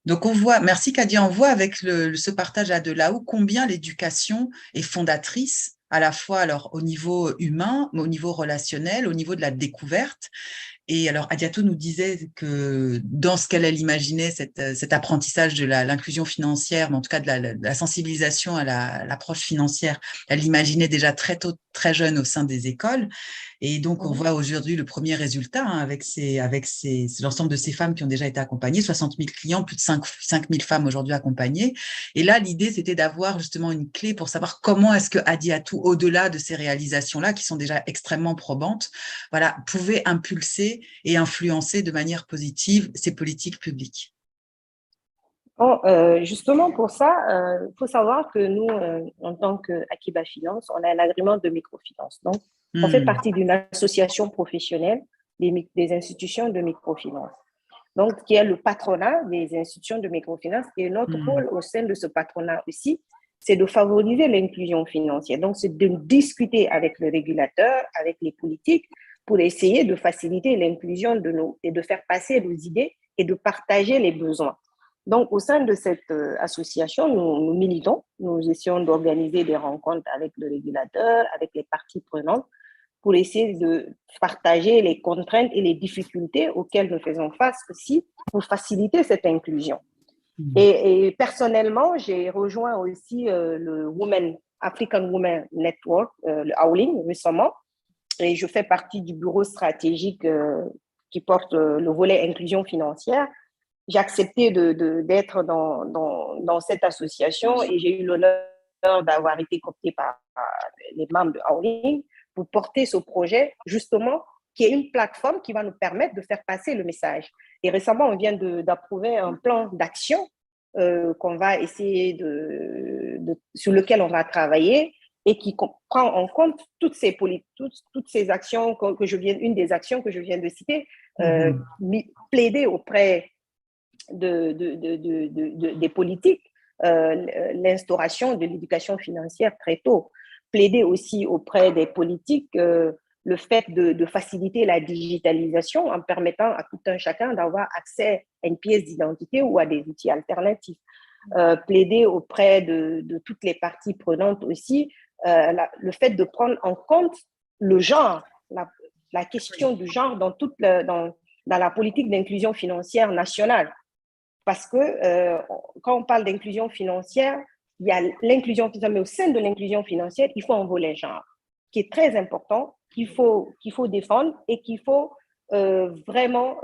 Donc, on voit, merci Kadia, on voit avec ce partage à Delahaut combien l'éducation est fondatrice, à la fois alors, au niveau humain, au niveau relationnel, au niveau de la découverte. Et alors, Adiatou nous disait que dans ce qu'elle imaginait, cet apprentissage de l'inclusion financière, mais en tout cas de la sensibilisation à l'approche financière, elle l'imaginait déjà très tôt, très jeune au sein des écoles. Et donc, on voit aujourd'hui le premier résultat hein, avec l'ensemble de ces femmes qui ont déjà été accompagnées, 60 000 clients, plus de 5 000 femmes aujourd'hui accompagnées. Et là, l'idée, c'était d'avoir justement une clé pour savoir comment est-ce que Adiatou, au-delà de ces réalisations-là, qui sont déjà extrêmement probantes, voilà, pouvait impulser et influencer de manière positive ces politiques publiques. Bon, justement pour ça, il faut savoir que nous, en tant qu'Akiba Finance, on a un agrément de microfinance. Donc, On fait partie d'une association professionnelle des institutions de microfinance. Donc, qui est le patronat des institutions de microfinance. Et notre rôle au sein de ce patronat aussi, c'est de favoriser l'inclusion financière. Donc, c'est de discuter avec le régulateur, avec les politiques, pour essayer de faciliter l'inclusion et de faire passer nos idées et de partager les besoins. Donc, au sein de cette association, nous militons, nous essayons d'organiser des rencontres avec le régulateur, avec les parties prenantes, pour essayer de partager les contraintes et les difficultés auxquelles nous faisons face aussi pour faciliter cette inclusion. Et personnellement, j'ai rejoint aussi le African Women Network, le Howling, récemment, et je fais partie du bureau stratégique qui porte le volet inclusion financière. J'ai accepté d'être dans cette association et j'ai eu l'honneur d'avoir été cooptée par les membres de Howling pour porter ce projet, justement, qui est une plateforme qui va nous permettre de faire passer le message. Et récemment, on vient d'approuver un plan d'action qu'on va essayer sur lequel on va travailler et qui prend en compte toutes ces actions une des actions que je viens de citer, plaider auprès des politiques l'instauration de l'éducation financière très tôt, plaider aussi auprès des politiques le fait de faciliter la digitalisation en permettant à tout un chacun d'avoir accès à une pièce d'identité ou à des outils alternatifs. Plaider auprès de toutes les parties prenantes aussi, le fait de prendre en compte le genre, la question du genre dans la politique d'inclusion financière nationale. Parce que quand on parle d'inclusion financière, il y a l'inclusion financière, mais au sein de l'inclusion financière, il faut un volet genre, qui est très important, qu'il faut défendre et qu'il faut vraiment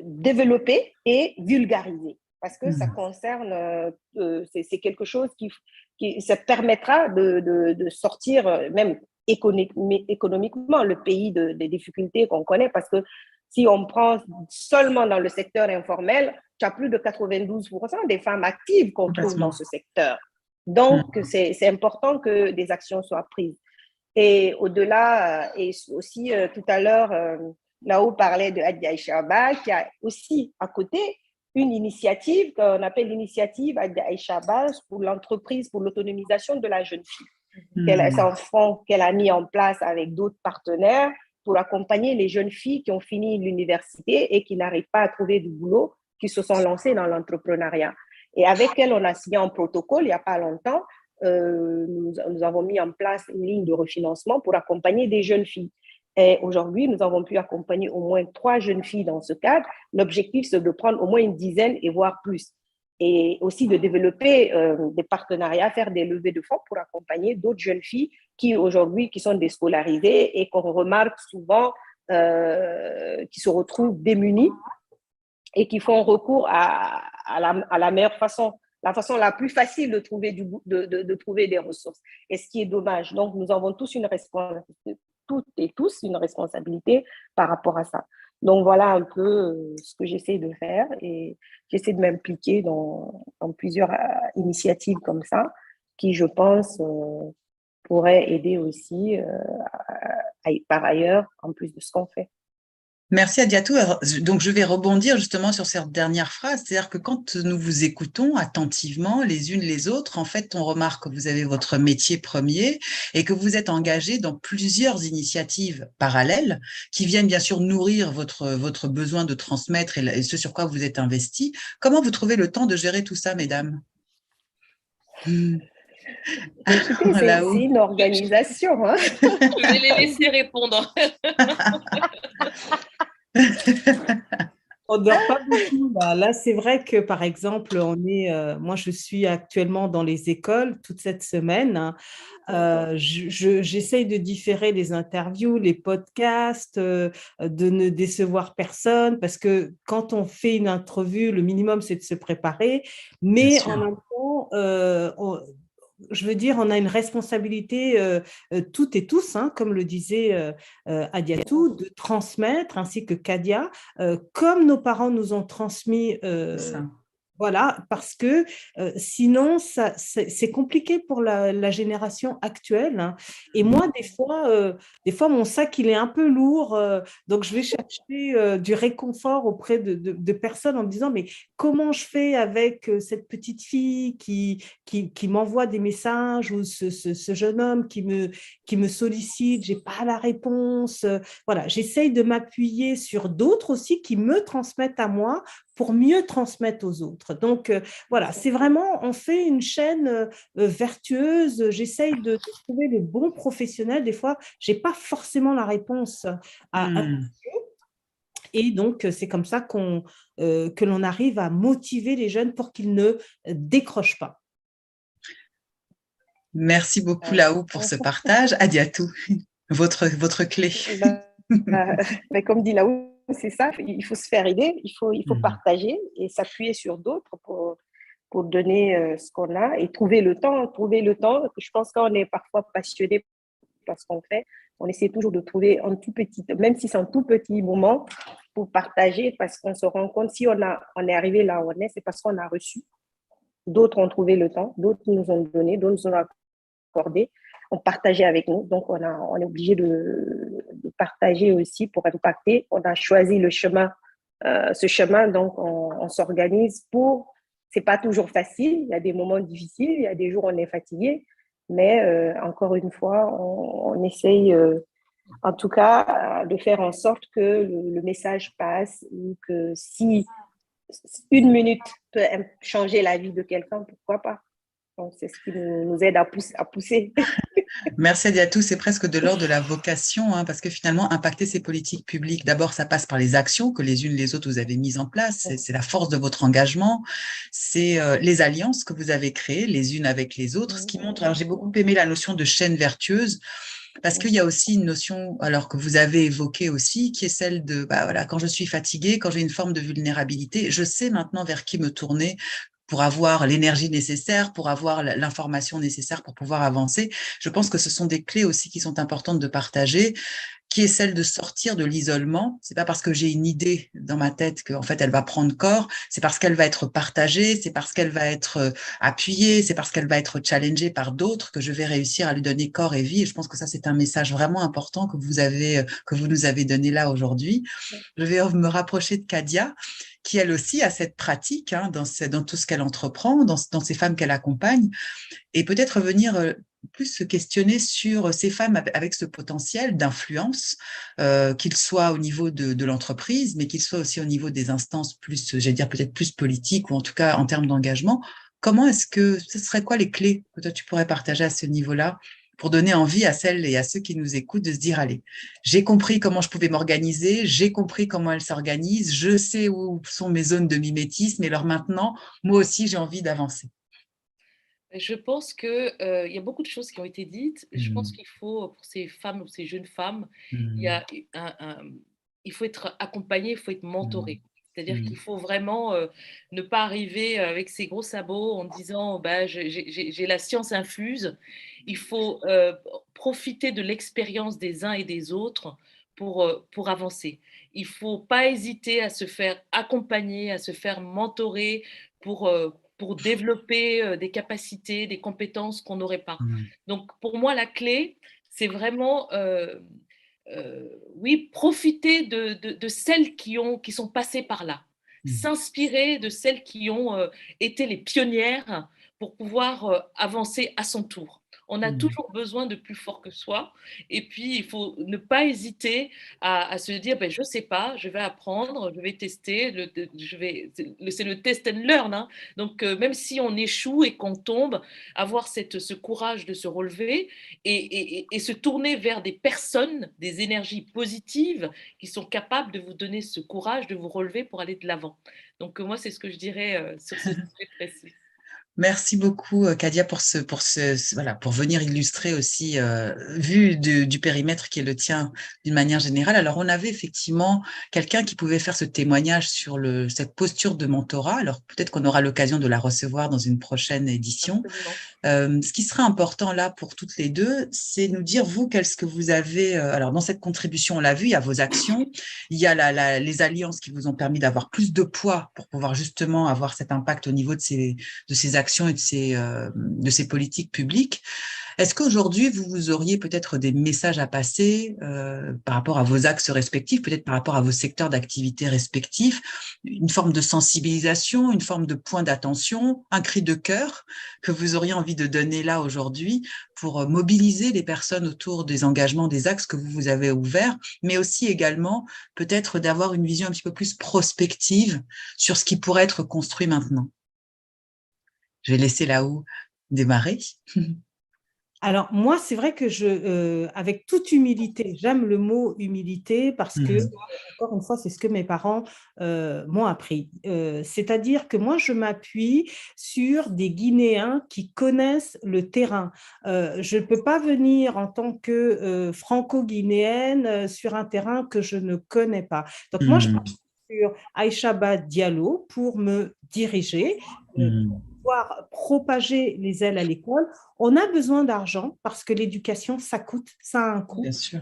développer et vulgariser. Parce que ça concerne, c'est quelque chose qui ça permettra de sortir, même économiquement, le pays des difficultés qu'on connaît. Parce que si on prend seulement dans le secteur informel, tu as plus de 92% des femmes actives qu'on trouve dans ce secteur. Donc, c'est important que des actions soient prises. Et au-delà, et aussi tout à l'heure, Nao parlait de Hadia Aïcha Abbas, qui a aussi à côté une initiative qu'on appelle l'initiative Hadia Aïcha Abbas pour l'entreprise, pour l'autonomisation de la jeune fille. C'est un fonds qu'elle a mis en place avec d'autres partenaires pour accompagner les jeunes filles qui ont fini l'université et qui n'arrivent pas à trouver du boulot, qui se sont lancées dans l'entrepreneuriat. Et avec elle, on a signé un protocole il n'y a pas longtemps. Nous avons mis en place une ligne de refinancement pour accompagner des jeunes filles. Et aujourd'hui, nous avons pu accompagner au moins 3 jeunes filles dans ce cadre. L'objectif, c'est de prendre au moins une dizaine et voire plus. Et aussi de développer des partenariats, faire des levées de fonds pour accompagner d'autres jeunes filles qui aujourd'hui qui sont déscolarisées et qu'on remarque souvent qui se retrouvent démunies et qui font recours à la meilleure façon, la façon la plus facile de trouver, de trouver des ressources. Et ce qui est dommage. Donc, nous avons tous une responsabilité, toutes et tous une responsabilité par rapport à ça. Donc, voilà un peu ce que j'essaie de faire et j'essaie de m'impliquer dans plusieurs initiatives comme ça qui, je pense, pourraient aider aussi par ailleurs, en plus de ce qu'on fait. Merci Hadiatou. Donc, je vais rebondir justement sur cette dernière phrase. C'est-à-dire que quand nous vous écoutons attentivement les unes les autres, en fait, on remarque que vous avez votre métier premier et que vous êtes engagés dans plusieurs initiatives parallèles qui viennent bien sûr nourrir votre besoin de transmettre et ce sur quoi vous êtes investis. Comment vous trouvez le temps de gérer tout ça, mesdames? C'est une organisation. Hein. Je vais les laisser répondre. On ne dort pas beaucoup. Là, c'est vrai que, par exemple, moi, je suis actuellement dans les écoles toute cette semaine. J'essaye de différer les interviews, les podcasts, de ne décevoir personne, parce que quand on fait une entrevue, le minimum, c'est de se préparer. Mais en même temps, je veux dire, on a une responsabilité toutes et tous, hein, comme le disait Hadiatou, de transmettre, ainsi que Kadia, comme nos parents nous ont transmis Voilà, parce que sinon, c'est compliqué pour la génération actuelle, hein. Et moi, des fois, mon sac, il est un peu lourd. Donc, je vais chercher du réconfort auprès de personnes en me disant, mais comment je fais avec cette petite fille qui m'envoie des messages ou ce jeune homme qui me sollicite, j'ai pas la réponse. Voilà, j'essaye de m'appuyer sur d'autres aussi qui me transmettent à moi pour mieux transmettre aux autres. Donc, voilà, c'est vraiment, on fait une chaîne vertueuse. J'essaye de trouver le bon professionnel. Des fois, je n'ai pas forcément la réponse à et donc, c'est comme ça que l'on arrive à motiver les jeunes pour qu'ils ne décrochent pas. Merci beaucoup, Laou, pour ce partage. Adiatou, votre clé. Comme dit Laou, c'est ça, il faut se faire aider, il faut partager et s'appuyer sur d'autres pour donner ce qu'on a et trouver le temps. Je pense qu'on est parfois passionné par ce qu'on fait, on essaie toujours de trouver un tout petit, même si c'est un tout petit moment, pour partager, parce qu'on se rend compte, si on est arrivé là où on est, c'est parce qu'on a reçu. D'autres ont trouvé le temps, d'autres nous ont donné, d'autres nous ont accordé, ont partagé avec nous. Donc, on est obligé de partager aussi pour impacter. On a choisi ce chemin, donc on s'organise pour. C'est pas toujours facile, il y a des moments difficiles, il y a des jours où on est fatigué, mais encore une fois, on essaye, en tout cas, de faire en sorte que le message passe ou que si une minute peut changer la vie de quelqu'un, pourquoi pas? Donc, c'est ce qui nous aide à pousser. Merci Adiatou, c'est presque de l'ordre de la vocation, hein, parce que finalement, impacter ces politiques publiques, d'abord, ça passe par les actions que les unes les autres vous avez mises en place, c'est la force de votre engagement, c'est les alliances que vous avez créées les unes avec les autres, ce qui montre, alors j'ai beaucoup aimé la notion de chaîne vertueuse, parce qu'il y a aussi une notion, alors que vous avez évoquée aussi, qui est celle de, voilà, quand je suis fatiguée, quand j'ai une forme de vulnérabilité, je sais maintenant vers qui me tourner pour avoir l'énergie nécessaire, pour avoir l'information nécessaire pour pouvoir avancer. Je pense que ce sont des clés aussi qui sont importantes de partager, qui est celle de sortir de l'isolement. C'est pas parce que j'ai une idée dans ma tête qu'en fait elle va prendre corps, c'est parce qu'elle va être partagée, c'est parce qu'elle va être appuyée, c'est parce qu'elle va être challengée par d'autres que je vais réussir à lui donner corps et vie. Et je pense que ça, c'est un message vraiment important que vous nous avez donné là aujourd'hui. Je vais me rapprocher de Kadia, qui elle aussi a cette pratique dans tout ce qu'elle entreprend, dans ces femmes qu'elle accompagne, et peut-être venir plus se questionner sur ces femmes avec ce potentiel d'influence, qu'il soit au niveau de l'entreprise, mais qu'il soit aussi au niveau des instances plus, j'allais dire peut-être plus politiques, ou en tout cas en termes d'engagement. Comment ce serait quoi les clés que toi tu pourrais partager à ce niveau-là pour donner envie à celles et à ceux qui nous écoutent de se dire, allez, j'ai compris comment je pouvais m'organiser, j'ai compris comment elles s'organisent, je sais où sont mes zones de mimétisme, et alors maintenant, moi aussi, j'ai envie d'avancer. Je pense qu'il y a beaucoup de choses qui ont été dites. Je pense qu'il faut, pour ces femmes ou ces jeunes femmes, il faut être accompagné, il faut être mentoré. C'est-à-dire qu'il faut vraiment ne pas arriver avec ses gros sabots en disant j'ai la science infuse. Il faut profiter de l'expérience des uns et des autres pour avancer. Il ne faut pas hésiter à se faire accompagner, à se faire mentorer pour développer des capacités, des compétences qu'on n'aurait pas. Donc, pour moi, la clé, c'est vraiment, oui, profiter de celles qui sont passées par là, s'inspirer de celles qui ont été les pionnières pour pouvoir avancer à son tour. On a toujours besoin de plus fort que soi. Et puis, il faut ne pas hésiter à se dire, je ne sais pas, je vais apprendre, je vais tester. C'est le test and learn. Hein. Donc, même si on échoue et qu'on tombe, avoir ce courage de se relever et se tourner vers des personnes, des énergies positives qui sont capables de vous donner ce courage de vous relever pour aller de l'avant. Donc, moi, c'est ce que je dirais sur ce sujet précis. Merci beaucoup, Kadia, pour venir illustrer aussi, vu du périmètre qui est le tien d'une manière générale. Alors, on avait effectivement quelqu'un qui pouvait faire ce témoignage sur cette posture de mentorat. Alors, peut-être qu'on aura l'occasion de la recevoir dans une prochaine édition. Absolument. Ce qui serait important là pour toutes les deux, c'est nous dire, vous, qu'est-ce que vous avez… alors, dans cette contribution, on l'a vu, il y a vos actions, il y a les alliances qui vous ont permis d'avoir plus de poids pour pouvoir justement avoir cet impact au niveau de ces actions et de ces politiques publiques. Est-ce qu'aujourd'hui, vous auriez peut-être des messages à passer par rapport à vos axes respectifs, peut-être par rapport à vos secteurs d'activité respectifs, une forme de sensibilisation, une forme de point d'attention, un cri de cœur que vous auriez envie de donner là aujourd'hui pour mobiliser les personnes autour des engagements, des axes que vous avez ouverts, mais aussi également peut-être d'avoir une vision un petit peu plus prospective sur ce qui pourrait être construit maintenant? Je vais laisser Laou démarrer. Alors, moi, c'est vrai que avec toute humilité, j'aime le mot humilité parce que, encore une fois, c'est ce que mes parents m'ont appris. C'est-à-dire que moi, je m'appuie sur des Guinéens qui connaissent le terrain. Je ne peux pas venir en tant que franco-guinéenne sur un terrain que je ne connais pas. Donc, moi, je m'appuie sur Aïcha Diallo pour me diriger. Pouvoir propager les ailes à l'école, on a besoin d'argent parce que l'éducation, ça coûte, ça a un coût. Bien sûr.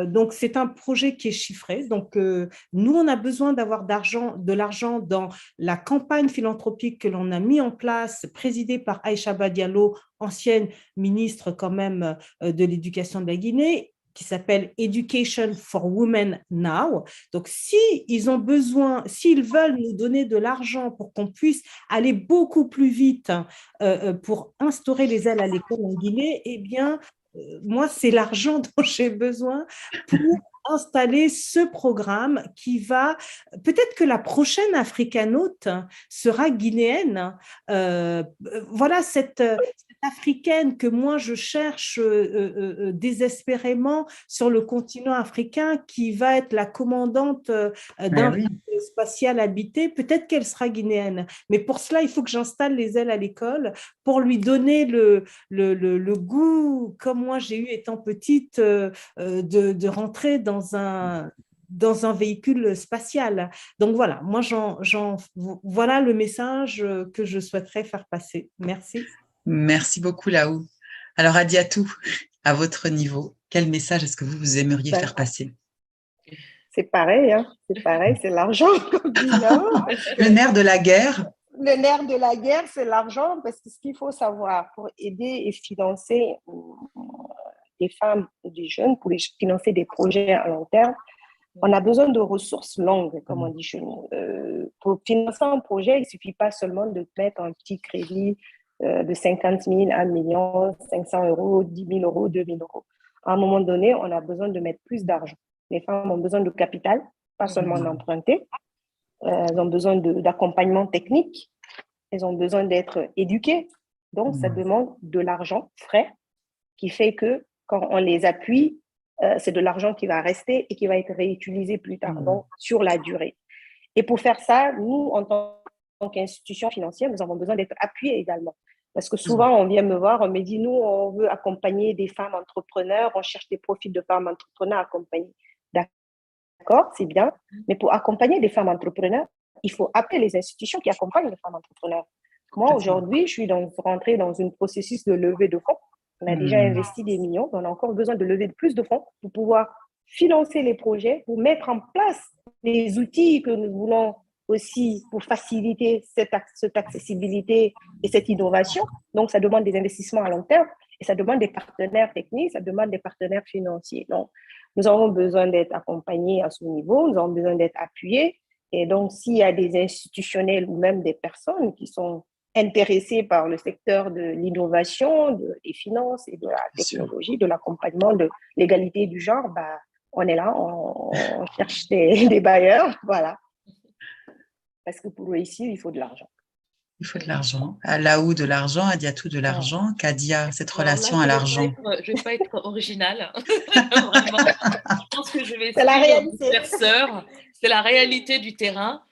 Donc, c'est un projet qui est chiffré. Donc, nous, on a besoin d'avoir de l'argent dans la campagne philanthropique que l'on a mis en place, présidée par Aïcha Diallo, ancienne ministre quand même de l'éducation de la Guinée, qui s'appelle Education for Women Now. Donc, s'ils veulent nous donner de l'argent pour qu'on puisse aller beaucoup plus vite pour instaurer les ailes à l'école en Guinée, eh bien, moi, c'est l'argent dont j'ai besoin pour installer ce programme qui va… Peut-être que la prochaine africanote sera guinéenne. Voilà cette africaine que moi, je cherche désespérément sur le continent africain qui va être la commandante d'un spatial habité. Peut-être qu'elle sera guinéenne. Mais pour cela, il faut que j'installe les ailes à l'école pour lui donner le goût, comme moi j'ai eu étant petite, de rentrer dans un véhicule spatial. Donc voilà, moi voilà le message que je souhaiterais faire passer. Merci. Merci beaucoup Laou. Alors Adiatou, à votre niveau, quel message est-ce que vous aimeriez faire passer? C'est pareil, hein, c'est l'argent. Le nerf de la guerre. Le nerf de la guerre, c'est l'argent, parce que ce qu'il faut savoir pour aider et financer des femmes ou des jeunes, pour les financer des projets à long terme, on a besoin de ressources longues, comme on dit chez nous. Pour financer un projet, il ne suffit pas seulement de mettre un petit crédit de 50 000, 1 million, 500 euros, 10 000 euros, 2 000 euros. À un moment donné, on a besoin de mettre plus d'argent. Les femmes ont besoin de capital, pas seulement d'emprunter. Elles ont besoin d'accompagnement technique. Elles ont besoin d'être éduquées. Donc, ça demande de l'argent frais qui fait que quand on les appuie, c'est de l'argent qui va rester et qui va être réutilisé plus tard, donc sur la durée. Et pour faire ça, nous, en tant qu'institution financière, nous avons besoin d'être appuyés également. Parce que souvent, on vient me voir, on me dit, nous, on veut accompagner des femmes entrepreneurs, on cherche des profils de femmes entrepreneurs à accompagner. D'accord, c'est bien, mais pour accompagner des femmes entrepreneurs, il faut appeler les institutions qui accompagnent les femmes entrepreneurs. Moi, aujourd'hui, je suis rentrée dans un processus de levée de fonds. On a déjà investi des millions, on a encore besoin de lever plus de fonds pour pouvoir financer les projets, pour mettre en place les outils que nous voulons aussi pour faciliter cette accessibilité et cette innovation. Donc, ça demande des investissements à long terme et ça demande des partenaires techniques, ça demande des partenaires financiers. Donc, nous avons besoin d'être accompagnés à ce niveau, nous avons besoin d'être appuyés. Et donc, s'il y a des institutionnels ou même des personnes qui sont intéressés par le secteur de l'innovation, des finances et de la technologie, de l'accompagnement, de l'égalité du genre, bah, on est là, on cherche des bailleurs, voilà. Parce que pour réussir, il faut de l'argent. Il faut de l'argent. À Laou, de l'argent, à Diatou, de l'argent. Kadia, cette relation à l'argent. Je ne vais pas être originale. Vraiment. Je pense que je vais c'est la réalité. C'est la réalité du terrain.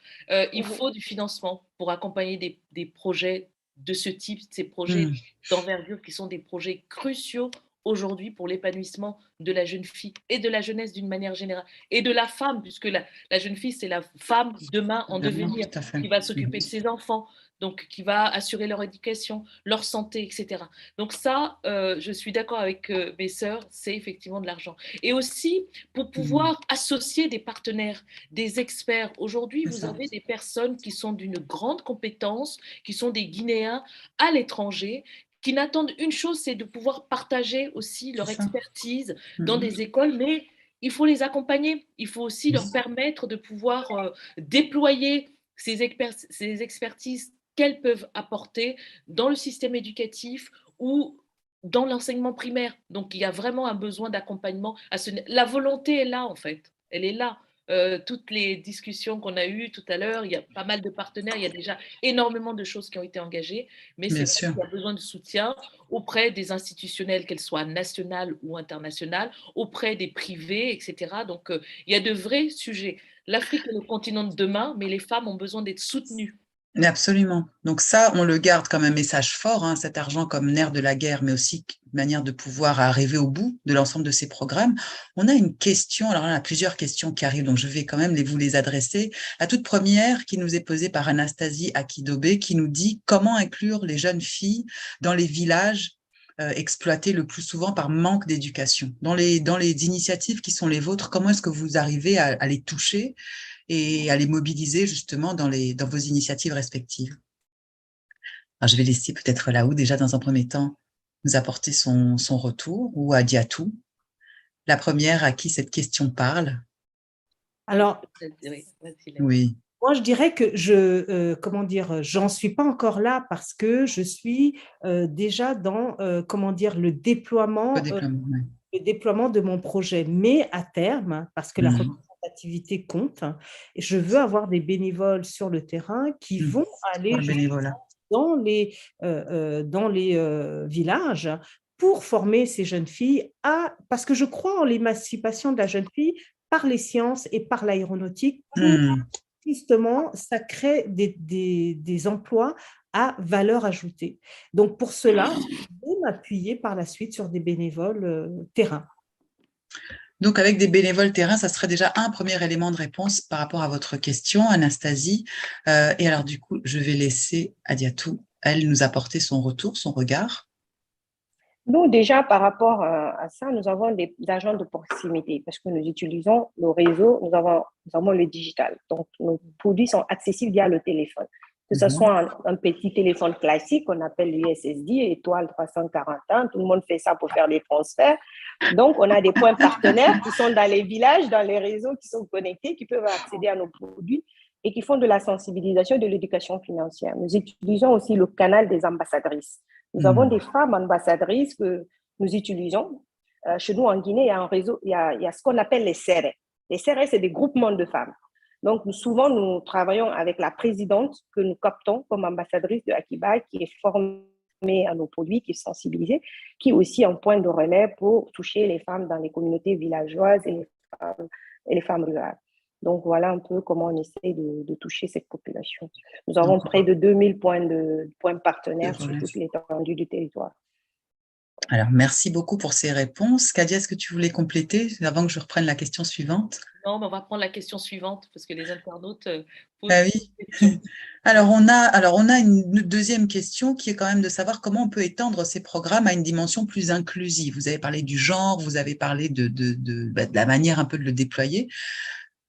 Il faut du financement pour accompagner des projets de ce type, ces projets d'envergure qui sont des projets cruciaux aujourd'hui pour l'épanouissement de la jeune fille et de la jeunesse d'une manière générale et de la femme, puisque la jeune fille, c'est la femme demain en devenir qui va s'occuper de ses enfants, donc qui va assurer leur éducation, leur santé, etc. Donc ça, je suis d'accord avec mes sœurs, c'est effectivement de l'argent. Et aussi, pour pouvoir associer des partenaires, des experts. Aujourd'hui, vous avez des personnes qui sont d'une grande compétence, qui sont des Guinéens à l'étranger, qui n'attendent une chose, c'est de pouvoir partager aussi leur expertise dans des écoles, mais il faut les accompagner. Il faut aussi leur permettre de pouvoir déployer ces expertises qu'elles peuvent apporter dans le système éducatif ou dans l'enseignement primaire. Donc, il y a vraiment un besoin d'accompagnement. La volonté est là, en fait. Elle est là. Toutes les discussions qu'on a eues tout à l'heure, il y a pas mal de partenaires, il y a déjà énormément de choses qui ont été engagées, mais c'est vrai qu'il y a besoin de soutien auprès des institutionnels, qu'elles soient nationales ou internationales, auprès des privés, etc. Donc, il y a de vrais sujets. L'Afrique est le continent de demain, mais les femmes ont besoin d'être soutenues. Absolument. Donc ça, on le garde comme un message fort, hein, cet argent comme nerf de la guerre, mais aussi une manière de pouvoir arriver au bout de l'ensemble de ces programmes. On a une question, alors là, on a plusieurs questions qui arrivent, donc je vais quand même vous les adresser. La toute première qui nous est posée par Anastasie Akidobe, qui nous dit comment inclure les jeunes filles dans les villages exploités le plus souvent par manque d'éducation. Dans les initiatives qui sont les vôtres, comment est-ce que vous arrivez à les toucher et à les mobiliser justement dans vos initiatives respectives? Alors, je vais laisser peut-être Laou déjà dans un premier temps nous apporter son retour, ou à Diatou, la première à qui cette question parle. Alors, oui. Moi, je dirais que j'en suis pas encore là parce que je suis déjà dans, le déploiement, le déploiement de mon projet. Mais à terme, parce que la représentativité compte, je veux avoir des bénévoles sur le terrain qui vont aller dans les villages pour former ces jeunes filles parce que je crois en l'émancipation de la jeune fille par les sciences et par l'aéronautique pour justement, ça crée des emplois à valeur ajoutée. Donc, pour cela, je vais m'appuyer par la suite sur des bénévoles terrain. Donc, avec des bénévoles terrain, ça serait déjà un premier élément de réponse par rapport à votre question, Anastasie. Et alors, du coup, je vais laisser Adiatou, elle, nous apporter son retour, son regard. Nous, déjà, par rapport à ça, nous avons des agents de proximité parce que nous utilisons le réseau, nous avons le digital. Donc, nos produits sont accessibles via le téléphone. Que ce soit un petit téléphone classique qu'on appelle l'USSD, étoile 341, tout le monde fait ça pour faire des transferts. Donc, on a des points partenaires qui sont dans les villages, dans les réseaux qui sont connectés, qui peuvent accéder à nos produits et qui font de la sensibilisation et de l'éducation financière. Nous utilisons aussi le canal des ambassadrices. Nous avons des femmes ambassadrices que nous utilisons. Chez nous, en Guinée, il y a un réseau, il y a ce qu'on appelle les SERE. Les SERE, c'est des groupements de femmes. Donc, souvent, nous travaillons avec la présidente que nous captons comme ambassadrice de Akiba, qui est formée à nos produits, qui est sensibilisée, qui est aussi un point de relais pour toucher les femmes dans les communautés villageoises et les femmes rurales. Donc, voilà un peu comment on essaie de toucher cette population. Nous avons près de 2000 points partenaires sur toute l'étendue du territoire. Alors, merci beaucoup pour ces réponses. Kadia, est-ce que tu voulais compléter avant que je reprenne la question suivante? Non, mais on va prendre la question suivante parce que les internautes posent oui. Alors, on a une deuxième question qui est quand même de savoir comment on peut étendre ces programmes à une dimension plus inclusive. Vous avez parlé du genre, vous avez parlé de la manière un peu de le déployer.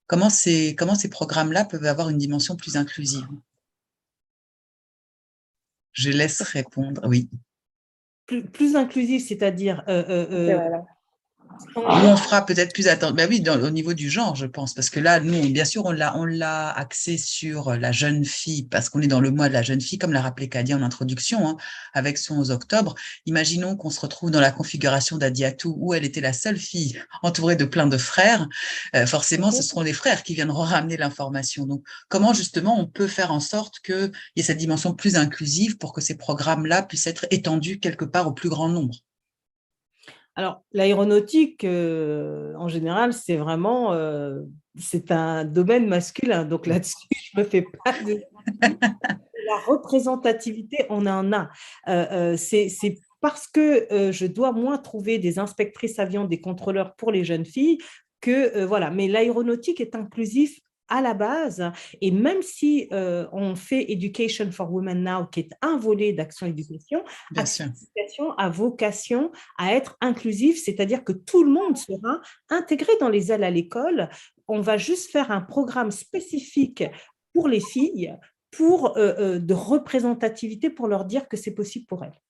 Comment ces programmes-là peuvent avoir une dimension plus inclusive? Je laisse répondre, oui. Plus inclusive, c'est-à-dire… Voilà. On fera peut-être plus attention. Ben oui, au niveau du genre, je pense, parce que là, nous, bien sûr, on l'a axé sur la jeune fille, parce qu'on est dans le mois de la jeune fille, comme l'a rappelé Kadia en introduction, hein, avec son 11 octobre. Imaginons qu'on se retrouve dans la configuration d'Adiatou, où elle était la seule fille entourée de plein de frères. Forcément, ce seront les frères qui viendront ramener l'information. Donc, comment justement on peut faire en sorte qu'il y ait cette dimension plus inclusive pour que ces programmes-là puissent être étendus quelque part au plus grand nombre? Alors, l'aéronautique, en général, c'est vraiment c'est un domaine masculin. Donc là-dessus, je ne me fais pas de… La représentativité, on en a. C'est parce que je dois, moi, trouver des inspectrices avions, des contrôleurs pour les jeunes filles, que voilà. Mais l'aéronautique est inclusif à la base, et même si on fait Education for Women Now, qui est un volet d'Action Éducation, Bien Action sûr. Éducation a vocation à être inclusif, c'est-à-dire que tout le monde sera intégré dans les ailes à l'école. On va juste faire un programme spécifique pour les filles, de représentativité, pour leur dire que c'est possible pour elles.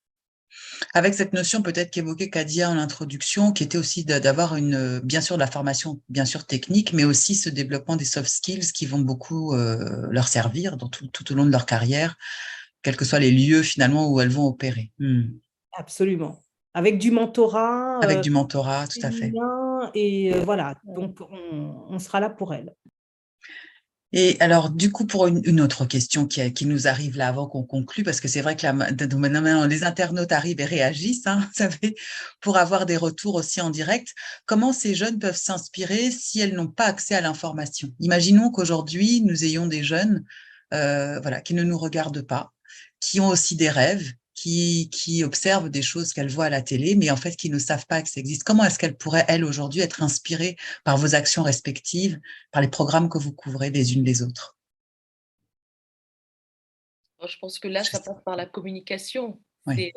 Avec cette notion peut-être qu'évoquait Kadia en introduction, qui était aussi d'avoir bien sûr de la formation, bien sûr technique, mais aussi ce développement des soft skills qui vont beaucoup leur servir tout au long de leur carrière, quels que soient les lieux finalement où elles vont opérer. Absolument. Avec du mentorat Avec du mentorat, tout à fait. féminin, et voilà, donc on sera là pour elles. Et alors, du coup, pour une autre question qui nous arrive là avant qu'on conclue, parce que c'est vrai que maintenant, les internautes arrivent et réagissent, hein, vous savez, pour avoir des retours aussi en direct. Comment ces jeunes peuvent s'inspirer si elles n'ont pas accès à l'information? Imaginons qu'aujourd'hui, nous ayons des jeunes voilà, qui ne nous regardent pas, qui ont aussi des rêves, qui observent des choses qu'elles voient à la télé, mais en fait qui ne savent pas que ça existe. Comment est-ce qu'elles pourraient, elles, aujourd'hui, être inspirées par vos actions respectives, par les programmes que vous couvrez les unes les autres? Je pense que là, ça passe par la communication, Oui. c'est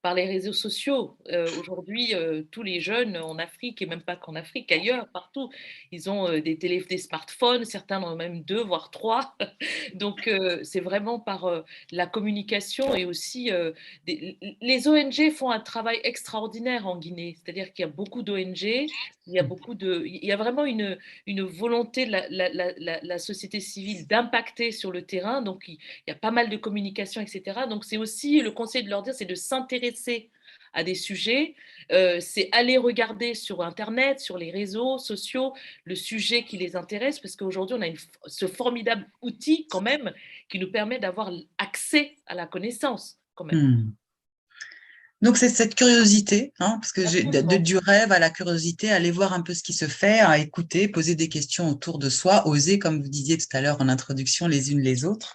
par les réseaux sociaux. Aujourd'hui, tous les jeunes en Afrique, et même pas qu'en Afrique, ailleurs, partout, ils ont des smartphones, certains en ont même 2, voire 3. Donc, c'est vraiment par la communication, et aussi, les ONG font un travail extraordinaire en Guinée. C'est-à-dire qu'il y a beaucoup d'ONG, il y a vraiment une volonté de la société civile d'impacter sur le terrain. Donc, il y a pas mal de communication, etc. Donc, c'est aussi le conseil de leur dire, c'est de s'intéresser à des sujets, c'est aller regarder sur Internet, sur les réseaux sociaux, le sujet qui les intéresse, parce qu'aujourd'hui, on a ce formidable outil quand même qui nous permet d'avoir accès à la connaissance quand même. Donc, c'est cette curiosité, hein, parce que Absolument. du rêve à la curiosité, aller voir un peu ce qui se fait, à écouter, poser des questions autour de soi, oser, comme vous disiez tout à l'heure en introduction, les unes les autres.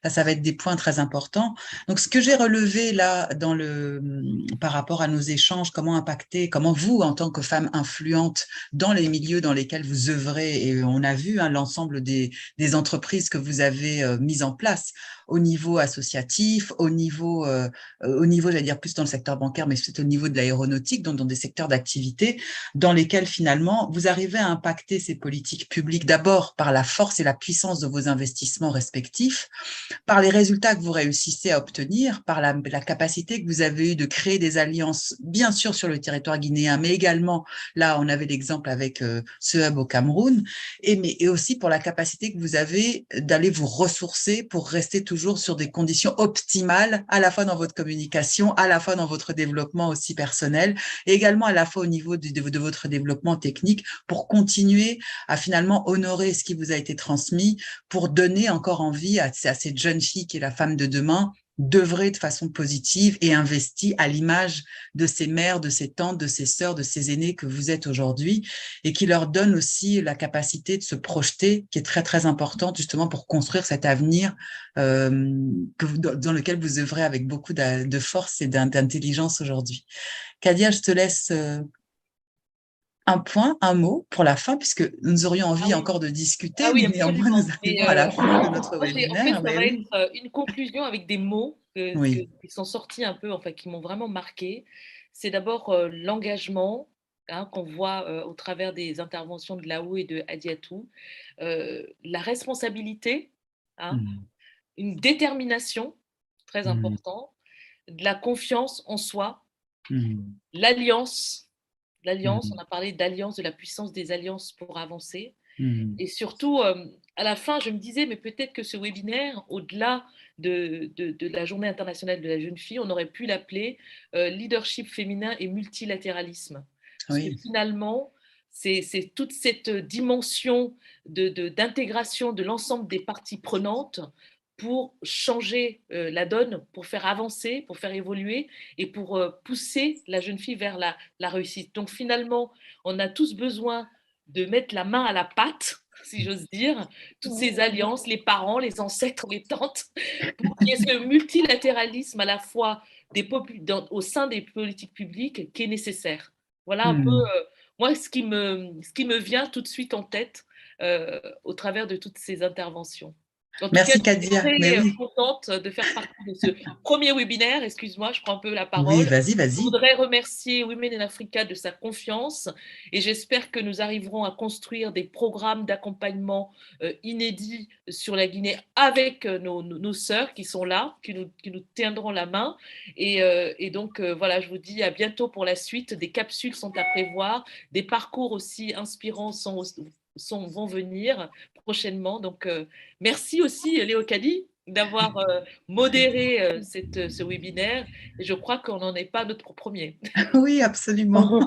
Ça va être des points très importants. Donc, ce que j'ai relevé là par rapport à nos échanges, comment impacter, comment vous, en tant que femme influente dans les milieux dans lesquels vous œuvrez, et on a vu hein, l'ensemble des entreprises que vous avez mises en place au niveau associatif, au niveau, j'allais dire plus dans le secteur bancaire, mais c'est au niveau de l'aéronautique, donc dans des secteurs d'activité dans lesquels finalement vous arrivez à impacter ces politiques publiques d'abord par la force et la puissance de vos investissements respectifs, par les résultats que vous réussissez à obtenir, par la capacité que vous avez eue de créer des alliances, bien sûr sur le territoire guinéen, mais également, là on avait l'exemple avec ce hub au Cameroun, et aussi pour la capacité que vous avez d'aller vous ressourcer pour rester toujours sur des conditions optimales, à la fois dans votre communication, à la fois dans votre développement aussi personnel, et également à la fois au niveau de votre développement technique, pour continuer à finalement honorer ce qui vous a été transmis, pour donner encore envie à cette jeune fille qui est la femme de demain d'œuvrer de façon positive et investie à l'image de ses mères, de ses tantes, de ses sœurs, de ses aînés que vous êtes aujourd'hui, et qui leur donne aussi la capacité de se projeter, qui est très, très importante justement pour construire cet avenir dans lequel vous œuvrez avec beaucoup de force et d'intelligence aujourd'hui. Kadia, je te laisse un point, un mot pour la fin, puisque nous aurions envie encore de discuter, Oui, mais néanmoins, nous absolument. Mais, arrivons à la fin de notre moi, en fait, webinaire. ça Mais va oui, être une conclusion avec des mots oui. qui sont sortis un peu, enfin, qui m'ont vraiment marqué. C'est d'abord l'engagement, hein, qu'on voit au travers des interventions de Laou et de Hadiatou, la responsabilité, hein, une détermination, très important, de la confiance en soi, l'alliance, on a parlé d'alliance, de la puissance des alliances pour avancer. Et surtout, à la fin, je me disais, mais peut-être que ce webinaire, au-delà de la Journée internationale de la jeune fille, on aurait pu l'appeler leadership féminin et multilatéralisme. Parce que Oui. finalement, c'est toute cette dimension d'intégration de l'ensemble des parties prenantes pour changer la donne, pour faire avancer, pour faire évoluer, et pour pousser la jeune fille vers la réussite. Donc finalement, on a tous besoin de mettre la main à la pâte, si j'ose dire, toutes ces alliances, les parents, les ancêtres, les tantes, pour qu'il y ait ce multilatéralisme à la fois au sein des politiques publiques qui est nécessaire. Voilà un peu, moi, ce qui me vient tout de suite en tête au travers de toutes ces interventions. En tout Merci cas, je Kadia. suis Mais très oui, contente de faire partie de ce premier webinaire. Excuse-moi, je prends un peu la oui, parole. vas-y, Je vas-y. voudrais remercier Women in Africa de sa confiance et j'espère que nous arriverons à construire des programmes d'accompagnement inédits sur la Guinée avec nos sœurs qui sont là, qui nous tiendront la main. Et donc, voilà, je vous dis à bientôt pour la suite. Des capsules sont à prévoir, des parcours aussi inspirants vont venir prochainement. Donc, merci aussi, Léocadie, d'avoir modéré ce webinaire. Et je crois qu'on n'en est pas notre premier. Oui, absolument.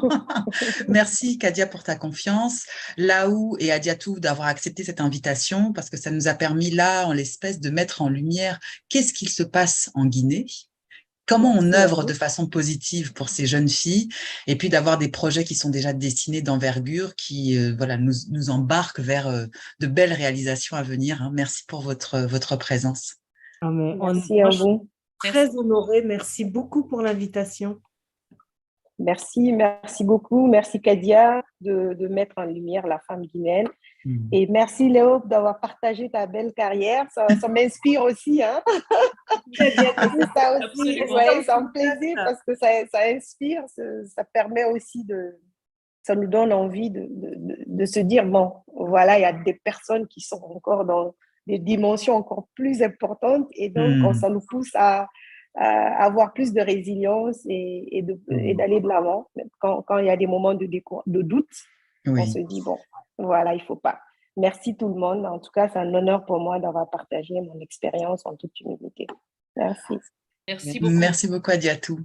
Merci Kadia pour ta confiance, Laou et Adiatou d'avoir accepté cette invitation parce que ça nous a permis là, en l'espèce, de mettre en lumière qu'est-ce qu'il se passe en Guinée, comment on œuvre de façon positive pour ces jeunes filles et puis d'avoir des projets qui sont déjà destinés d'envergure qui voilà, nous embarquent vers de belles réalisations à venir. Hein. Merci pour votre présence. Ah, mais Merci à vous. Très honorée. Merci beaucoup pour l'invitation. Merci beaucoup. Merci Kadia de mettre en lumière la femme guinéenne. Et merci Léo d'avoir partagé ta belle carrière. Ça m'inspire aussi. Hein? Ça aussi, ouais, c'est un plaisir parce que ça inspire, ça permet aussi ça nous donne envie de se dire, bon, voilà, il y a des personnes qui sont encore dans des dimensions encore plus importantes et donc ça nous pousse à avoir plus de résilience et d'aller de l'avant. Quand il y a des moments de doute, on se dit, bon, voilà, il ne faut pas. Merci tout le monde. En tout cas, c'est un honneur pour moi d'avoir partagé mon expérience en toute humilité. Merci. Merci beaucoup. Merci beaucoup, Adiatou.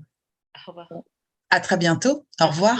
Au revoir. À très bientôt. Au revoir.